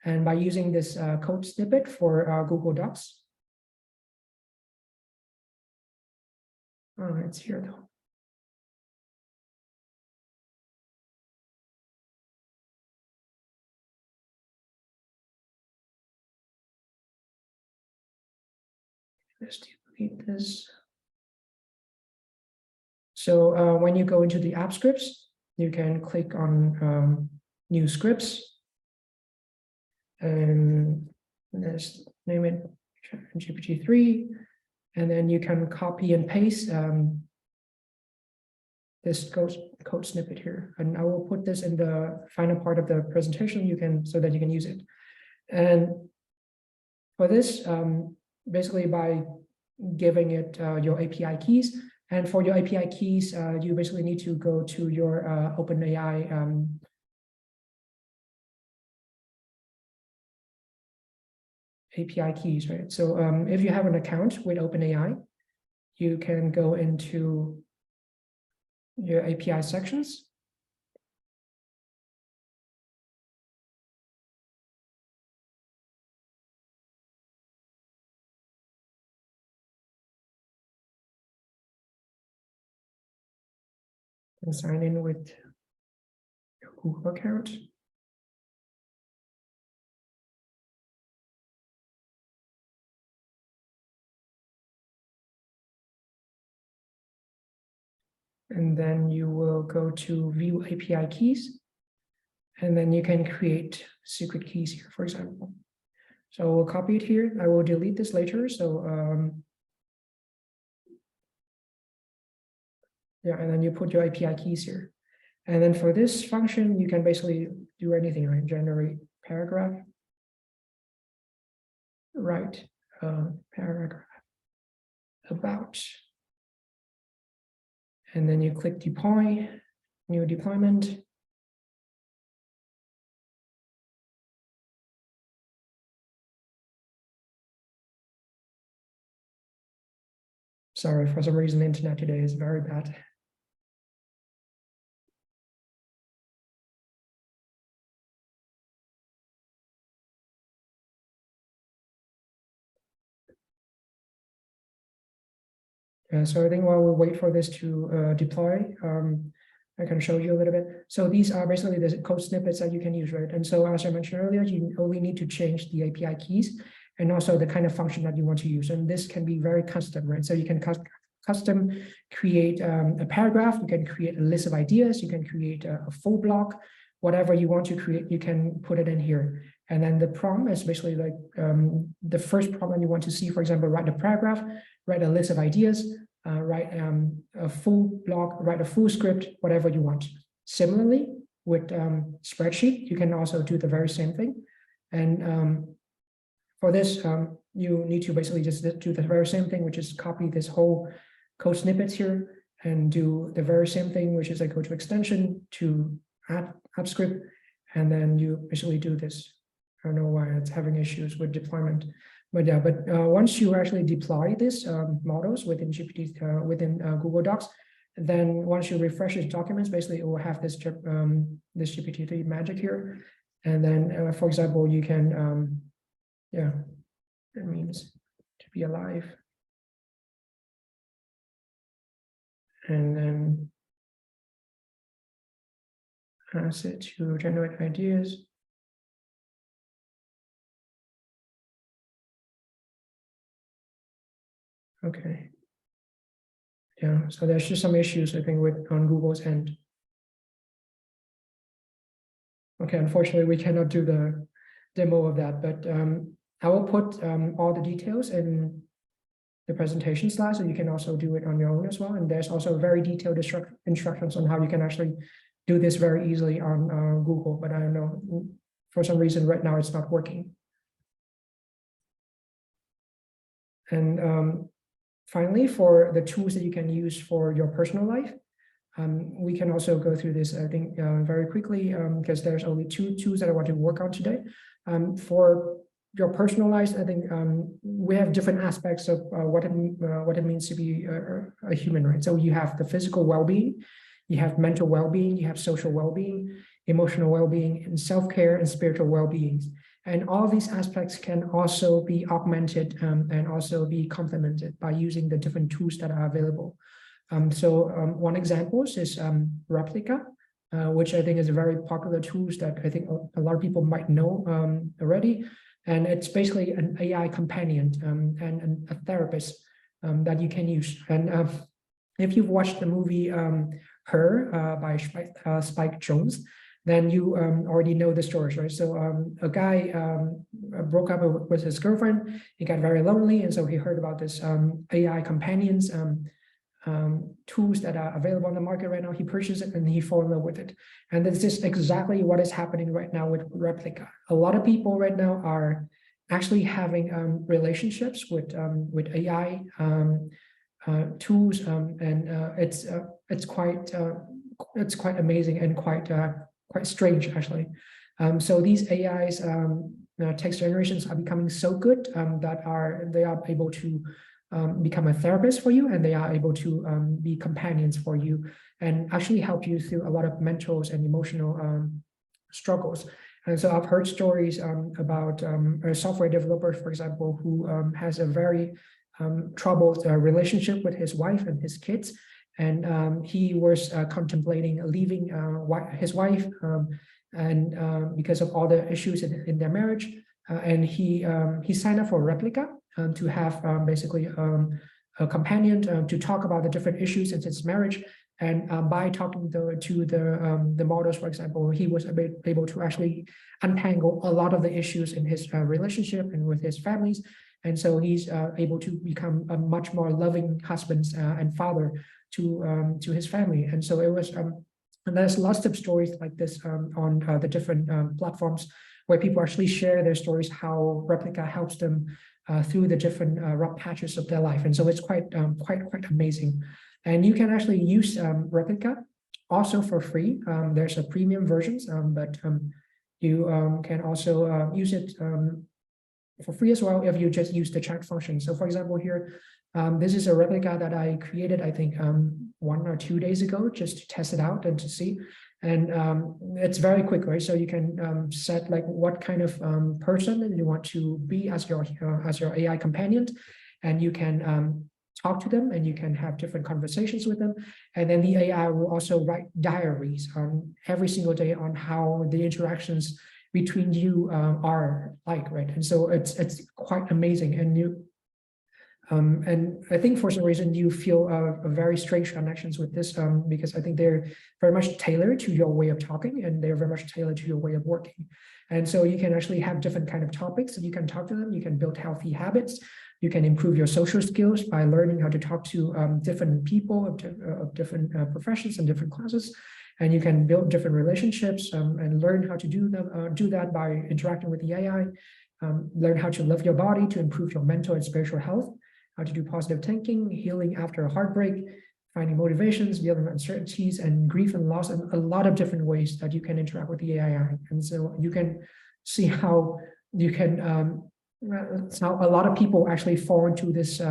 And by using this code snippet for Google Docs. Oh, it's here though. Let's delete this. So when you go into the app scripts, you can click on new scripts. And let's name it GPT-3. And then you can copy and paste this code snippet here. And I will put this in the final part of the presentation so that you can use it. And for this, basically by giving it your API keys. And for your API keys, you basically need to go to your OpenAI API keys, right? So if you have an account with OpenAI, you can go into your API sections. And sign in with your Google account. And then you will go to view API keys. And then you can create secret keys here, for example. So we'll copy it here. I will delete this later. So yeah, and then you put your API keys here. And then for this function, you can basically do anything, right? Generate paragraph, write a paragraph about, And then you click deploy, new deployment. Sorry, for some reason, the internet today is very bad. So I think while we wait for this to deploy, I can show you a little bit. So these are basically the code snippets that you can use, right? And so as I mentioned earlier, you only need to change the API keys and also the kind of function that you want to use. And this can be very custom, right? So you can custom create a paragraph, you can create a list of ideas, you can create a full block, whatever you want to create, you can put it in here. And then the prompt is basically like the first prompt you want to see, for example, write a paragraph, write a list of ideas, write a full block, write a full script, whatever you want. Similarly, with spreadsheet, you can also do the very same thing. And for this, you need to basically just do the very same thing, which is copy this whole code snippets here and do the very same thing, which is I go to extension to add script, and then you basically do this. I don't know why it's having issues with deployment, but yeah. But once you actually deploy this models within GPT, within Google Docs, then once you refresh these documents, basically it will have this this GPT magic here, and then for example, you can yeah, it means to be alive, and then ask it to generate ideas. Okay. Yeah, so there's just some issues, I think, with on Google's end. Okay, unfortunately, we cannot do the demo of that, but I will put all the details in the presentation slide, so you can also do it on your own as well. And there's also very detailed instructions on how you can actually do this very easily on Google, but I don't know, for some reason right now it's not working. And finally, for the tools that you can use for your personal life, we can also go through this, I think, very quickly, because there's only two tools that I want to work on today. For your personal life, I think we have different aspects of what it means to be a human, right? So you have the physical well-being, you have mental well-being, you have social well-being, emotional well-being, and self-care and spiritual well-being. And all these aspects can also be augmented and also be complemented by using the different tools that are available. One example is Replica, which I think is a very popular tool that I think a lot of people might know already. And it's basically an AI companion and a therapist that you can use. And if you've watched the movie Her by Spike Jonze, then you already know the story, right? So a guy broke up with his girlfriend. He got very lonely, and so he heard about this AI companions tools that are available on the market right now. He purchased it and he fell in love with it. And this is exactly what is happening right now with Replica. A lot of people right now are actually having relationships with AI tools, and it's quite amazing and quite strange actually. So these AIs text generations are becoming so good that they are able to become a therapist for you, and they are able to be companions for you and actually help you through a lot of mental and emotional struggles. And so I've heard stories about a software developer, for example, who has a very troubled relationship with his wife and his kids. And he was contemplating leaving his wife and because of all the issues in their marriage. And he signed up for Replica to have basically a companion to talk about the different issues in his marriage. And by talking to the models, for example, he was able to actually untangle a lot of the issues in his relationship and with his families. And so he's able to become a much more loving husband and father to his family. And so it was, and there's lots of stories like this on the different platforms where people actually share their stories, how Replica helps them through the different rough patches of their life. And so it's quite amazing. And you can actually use Replica also for free. There's a premium versions, but you can also use it for free as well if you just use the chat function. So for example, here, this is a replica that I created, I think 1 or 2 days ago, just to test it out and to see. And it's very quick, right? So you can set like what kind of person you want to be as your AI companion, and you can talk to them, and you can have different conversations with them. And then the AI will also write diaries every single day on how the interactions between you are like, right? And so it's quite amazing. And I think for some reason you feel a very strange connections with this because I think they're very much tailored to your way of talking, and they're very much tailored to your way of working. And so you can actually have different kind of topics that you can talk to them. You can build healthy habits. You can improve your social skills by learning how to talk to different people of different professions and different classes. And you can build different relationships and learn how to do that by interacting with the AI. Learn how to love your body to improve your mental and spiritual health. How to do positive thinking, healing after a heartbreak, finding motivations, dealing with uncertainties and grief and loss, and a lot of different ways that you can interact with the AI. And so you can see how you can, how a lot of people actually fall into this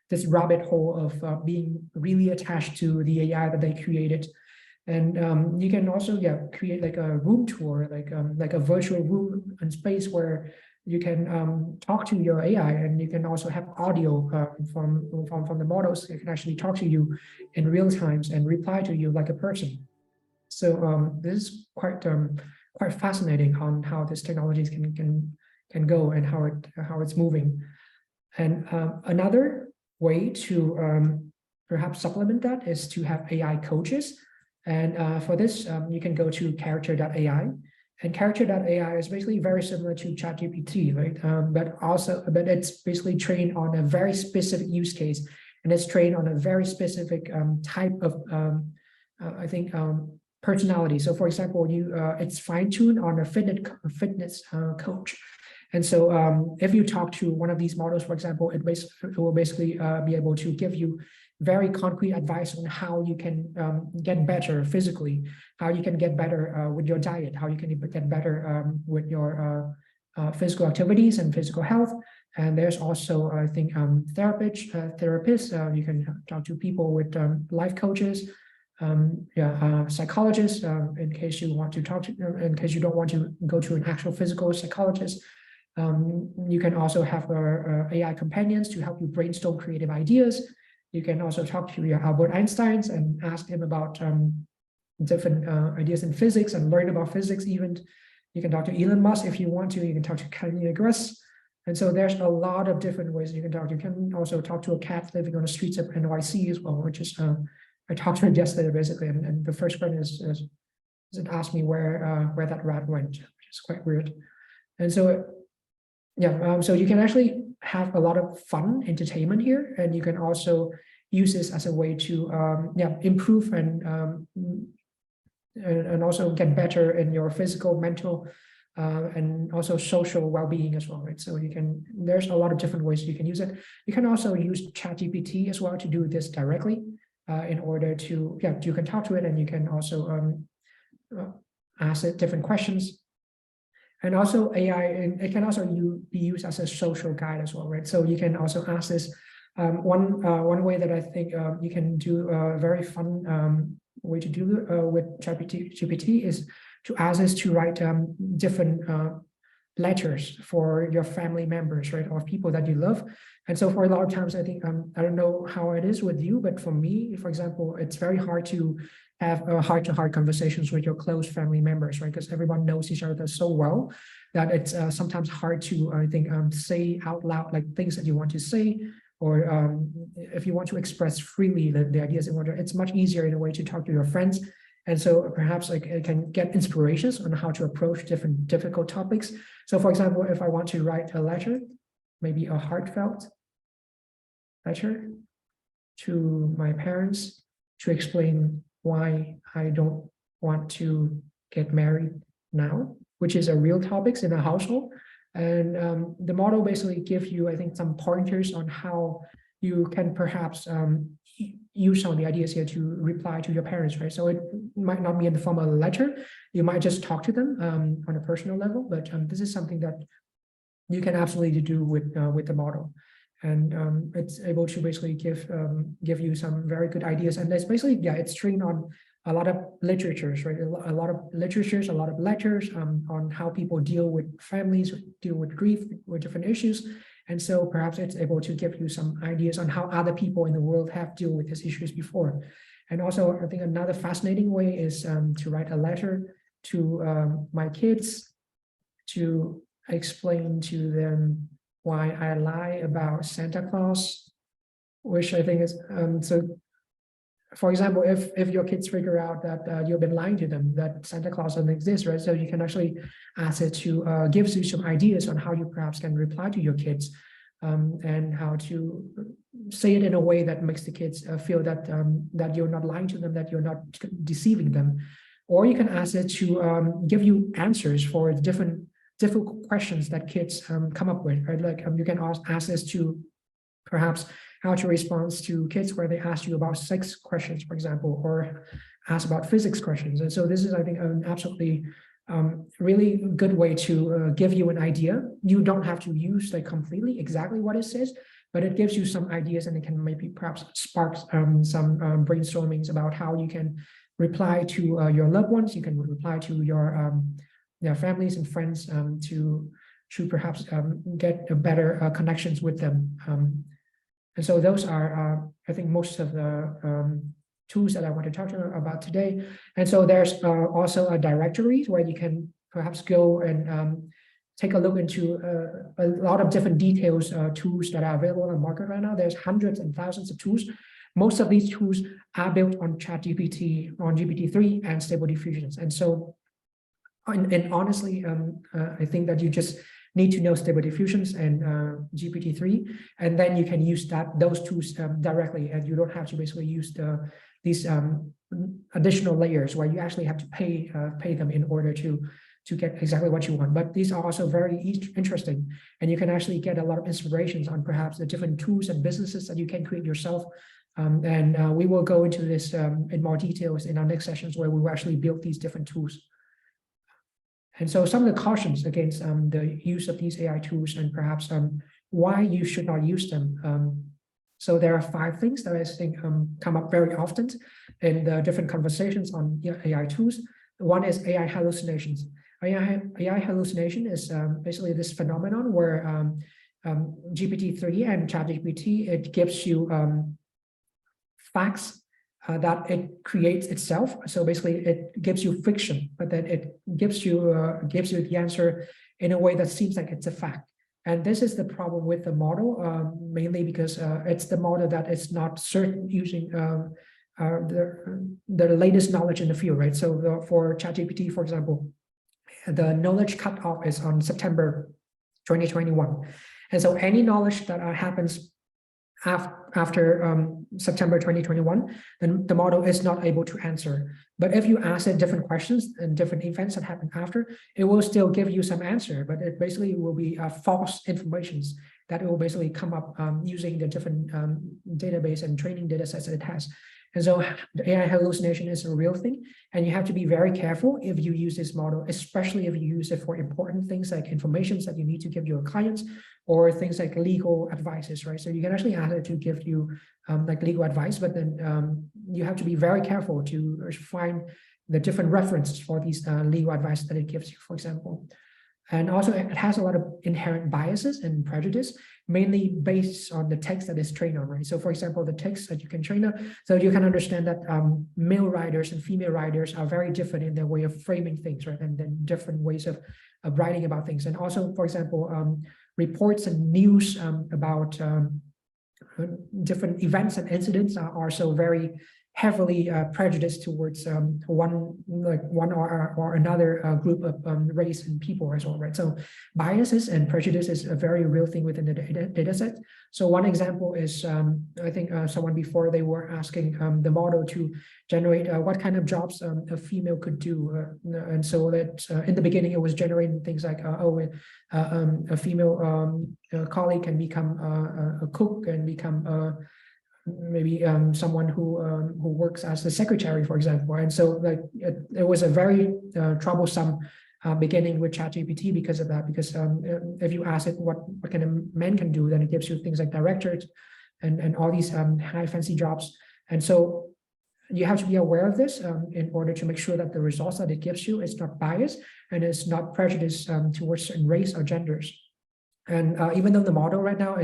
this rabbit hole of being really attached to the AI that they created. And you can also create like a room tour, like a virtual room and space where you can talk to your AI, and you can also have audio from the models. It can actually talk to you in real times and reply to you like a person. So this is quite fascinating on how this technologies can go and how it's moving. And another way to perhaps supplement that is to have AI coaches. And for this, you can go to character.ai. And character.ai is basically very similar to ChatGPT, right? But it's basically trained on a very specific use case, and it's trained on a very specific type of, I think, personality. So, for example, it's fine-tuned on a fitness coach. And so, if you talk to one of these models, for example, it will basically be able to give you very concrete advice on how you can get better physically, how you can get better with your diet, how you can get better with your physical activities and physical health. And there's also, I think, therapists. You can talk to people with life coaches, psychologists, in case you want to talk to, in case you don't want to go to an actual physical psychologist. You can also have AI companions to help you brainstorm creative ideas. You can also talk to your Albert Einsteins and ask him about different ideas in physics and learn about physics even. You can talk to Elon Musk if you want to. You can talk to Kanye West. And so there's a lot of different ways you can talk. You can also talk to a cat living on the streets of NYC as well, which is, I talked to it yesterday basically. And the first one is it asked me where that rat went, which is quite weird. And so, so you can actually have a lot of fun entertainment here, and you can also use this as a way to improve and also get better in your physical, mental, and also social well-being as well, right? So there's a lot of different ways you can use it. You can also use ChatGPT as well to do this directly in order to, you can talk to it, and you can also ask it different questions. And also AI, and it can also be used as a social guide as well, right? So you can also ask this. One way that I think you can do a very fun way to do with GPT is to ask this to write different letters for your family members, right, or people that you love. And so for a lot of times, I think, I don't know how it is with you, but for me, for example, it's very hard to have heart-to-heart conversations with your close family members, right? Because everyone knows each other so well that it's sometimes hard to, I think, say out loud like things that you want to say, or if you want to express freely the ideas in order. It's much easier in a way to talk to your friends. And so perhaps like it can get inspirations on how to approach different difficult topics. So for example, if I want to write a letter, maybe a heartfelt letter to my parents to explain why I don't want to get married now, which is a real topic in a household. And the model basically gives you, I think, some pointers on how you can perhaps use some of the ideas here to reply to your parents, right? So it might not be in the form of a letter. You might just talk to them on a personal level, but this is something that you can absolutely do with the model. And it's able to basically give you some very good ideas. And it's basically, yeah, it's trained on a lot of literatures, right? A lot of literatures, a lot of letters on how people deal with families, deal with grief, with different issues. And so perhaps it's able to give you some ideas on how other people in the world have dealt with these issues before. And also, I think another fascinating way is to write a letter to my kids to explain to them why I lie about Santa Claus, which I think is, so for example, if your kids figure out that you've been lying to them, that Santa Claus doesn't exist, right? So you can actually ask it to give you some ideas on how you perhaps can reply to your kids and how to say it in a way that makes the kids feel that that you're not lying to them, that you're not deceiving them. Or you can ask it to give you answers for difficult questions that kids come up with, right? Like you can ask this to perhaps how to respond to kids where they ask you about sex questions, for example, or ask about physics questions. And so this is, I think, an absolutely really good way to give you an idea. You don't have to use like completely exactly what it says, but it gives you some ideas, and it can maybe perhaps spark some brainstormings about how you can reply to your loved ones. You can reply to your families and friends to perhaps get a better connections with them. And so those are, I think, most of the tools that I want to talk to you about today. And so there's also a directory where you can perhaps go and take a look into a lot of different details, tools that are available on the market right now. There's hundreds and thousands of tools. Most of these tools are built on ChatGPT, on GPT-3 and Stable Diffusions. And so, and honestly, I think that you just need to know Stable Diffusions and GPT-3, and then you can use those tools directly, and you don't have to basically use these additional layers where you actually have to pay them in order to get exactly what you want. But these are also very interesting, and you can actually get a lot of inspirations on perhaps the different tools and businesses that you can create yourself. And we will go into this in more details in our next sessions, where we will actually build these different tools. And so some of the cautions against the use of these AI tools, and perhaps why you should not use them. So there are 5 things that I think come up very often in the different conversations on AI tools. One is AI hallucinations. AI hallucination is basically this phenomenon where GPT-3 and ChatGPT, it gives you facts that it creates itself. So basically it gives you fiction, but then it gives you the answer in a way that seems like it's a fact. And this is the problem with the model, mainly because it's the model that is not certain using the latest knowledge in the field, right? So for ChatGPT, for example, the knowledge cutoff is on September 2021. And so any knowledge that happens after September 2021, then the model is not able to answer. But if you ask it different questions and different events that happen after, it will still give you some answer, but it basically will be false informations that it will basically come up using the different database and training data sets that it has. And so the AI hallucination is a real thing, and you have to be very careful if you use this model, especially if you use it for important things like information that you need to give your clients, or things like legal advices, right? So you can actually ask it to give you like legal advice, but then you have to be very careful to find the different references for these legal advice that it gives you, for example. And also it has a lot of inherent biases and prejudice, mainly based on the text that is trained on, right? So for example, the text that you can train on, so you can understand that male writers and female writers are very different in their way of framing things, right? And then different ways of writing about things. And also, for example, reports and news about different events and incidents are also very heavily prejudiced towards one or another group of race and people as well, right? So biases and prejudice is a very real thing within the data set. So one example is, I think someone before, they were asking the model to generate what kind of jobs a female could do. And so that in the beginning, it was generating things like, a female colleague can become a cook and become maybe someone who works as a secretary, for example. And so like it was a very troublesome beginning with ChatGPT because of that, because if you ask it what kind of men can do, then it gives you things like directors and all these high fancy jobs. And so you have to be aware of this in order to make sure that the results that it gives you is not biased and is not prejudiced towards certain race or genders. And even though the model right now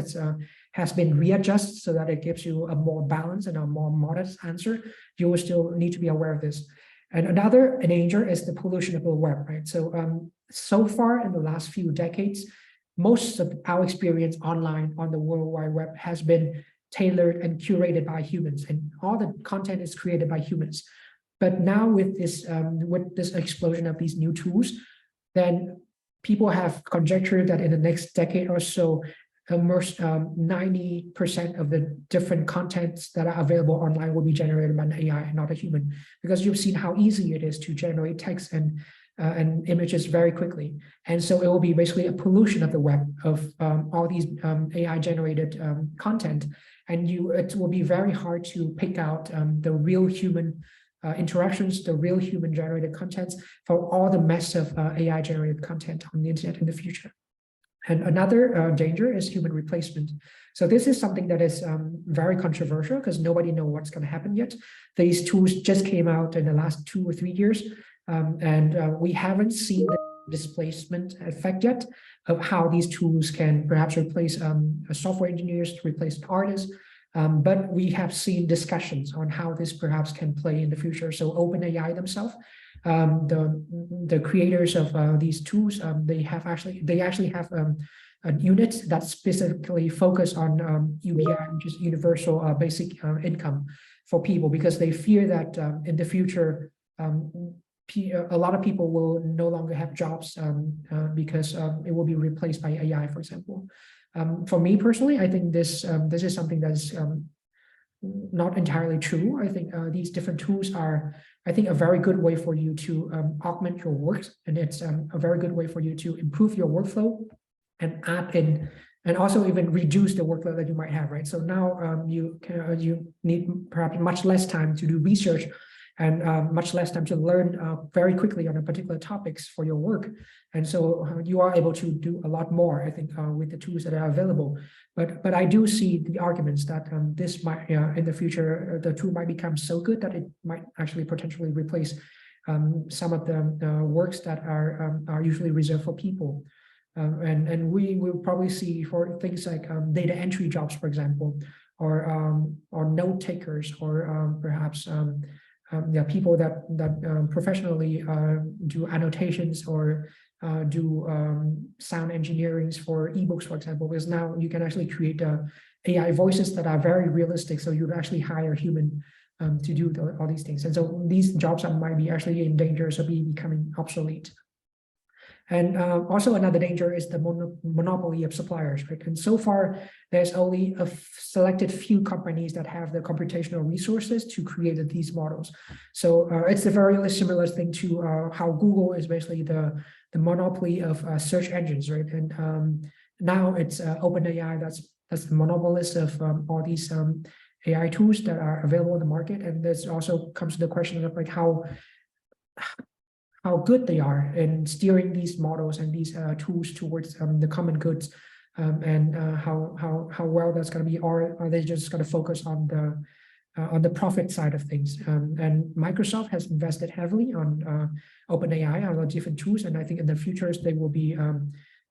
has been readjusted so that it gives you a more balanced and a more modest answer, you will still need to be aware of this. And another danger is the pollution of the web, right? So so far in the last few decades, most of our experience online on the World Wide Web has been tailored and curated by humans, and all the content is created by humans. But now with this explosion of these new tools, then people have conjectured that in the next decade or so, almost 90% of the different contents that are available online will be generated by an AI and not a human, because you've seen how easy it is to generate text and images very quickly. And so it will be basically a pollution of the web of all these AI generated content. And it will be very hard to pick out the real human interactions, the real human generated contents for all the mess of AI generated content on the internet in the future. And another danger is human replacement. So this is something that is very controversial because nobody knows what's going to happen yet. These tools just came out in the last 2 or 3 years, and we haven't seen the displacement effect yet of how these tools can perhaps replace software engineers, replace artists. But we have seen discussions on how this perhaps can play in the future. So OpenAI themselves, the creators of these tools, they actually have a unit that specifically focus on UBI, which is universal basic income for people, because they fear that in the future a lot of people will no longer have jobs because it will be replaced by AI, for example. For me personally, I think this is something that's not entirely true. I think these different tools are, I think, a very good way for you to augment your work, and it's a very good way for you to improve your workflow and add in, and also even reduce the workload that you might have, right? So now you need perhaps much less time to do research and much less time to learn very quickly on a particular topics for your work. And so you are able to do a lot more, I think, with the tools that are available. But I do see the arguments that this might, in the future, the tool might become so good that it might actually potentially replace some of the works that are usually reserved for people. And we will probably see for things like data entry jobs, for example, or note takers, or perhaps people that professionally do annotations or do sound engineering for ebooks, for example, because now you can actually create AI voices that are very realistic. So you'd actually hire a human to do all these things. And so these jobs might be actually in danger of becoming obsolete. And also another danger is the monopoly of suppliers, right? And so far, there's only a selected few companies that have the computational resources to create these models. So it's a very similar thing to how Google is basically the monopoly of search engines, right? And now it's OpenAI that's the monopolist of all these AI tools that are available in the market. And this also comes to the question of like how good they are in steering these models and these tools towards the common goods, and how well that's going to be, or are they just going to focus on the profit side of things? And Microsoft has invested heavily on OpenAI, on the different tools, and I think in the futures they will be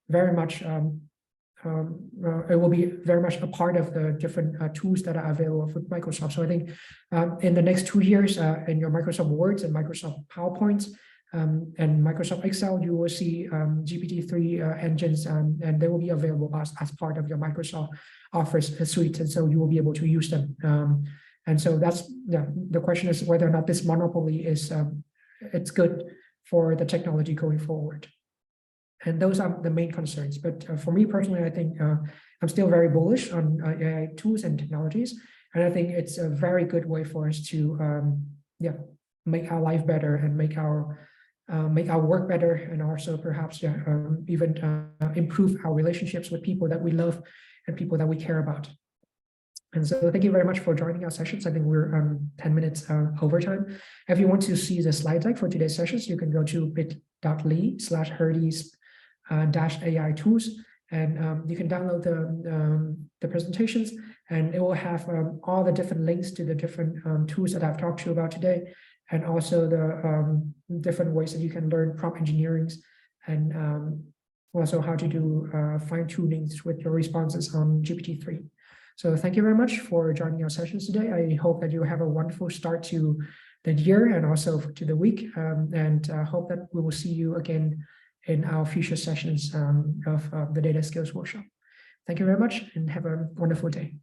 very much it will be very much a part of the different tools that are available for Microsoft. So I think in the next 2 years, in your Microsoft Words and Microsoft PowerPoints, and Microsoft Excel, you will see GPT-3 engines, and they will be available as part of your Microsoft Office suite. And so you will be able to use them And so that's the question is whether or not this monopoly is it's good for the technology going forward. And those are the main concerns. But for me personally, I think I'm still very bullish on AI tools and technologies. And I think it's a very good way for us to make our life better and make our work better, and also perhaps even improve our relationships with people that we love and people that we care about. And so thank you very much for joining our sessions. I think we're 10 minutes overtime. If you want to see the slide deck for today's sessions, you can go to bit.ly/Herdes-AI tools, and you can download the presentations, and it will have all the different links to the different tools that I've talked to you about today, and also the different ways that you can learn prompt engineering, and also how to do fine tunings with your responses on GPT-3. So thank you very much for joining our sessions today. I hope that you have a wonderful start to the year and also to the week, and hope that we will see you again in our future sessions of the Data Skills Workshop. Thank you very much and have a wonderful day.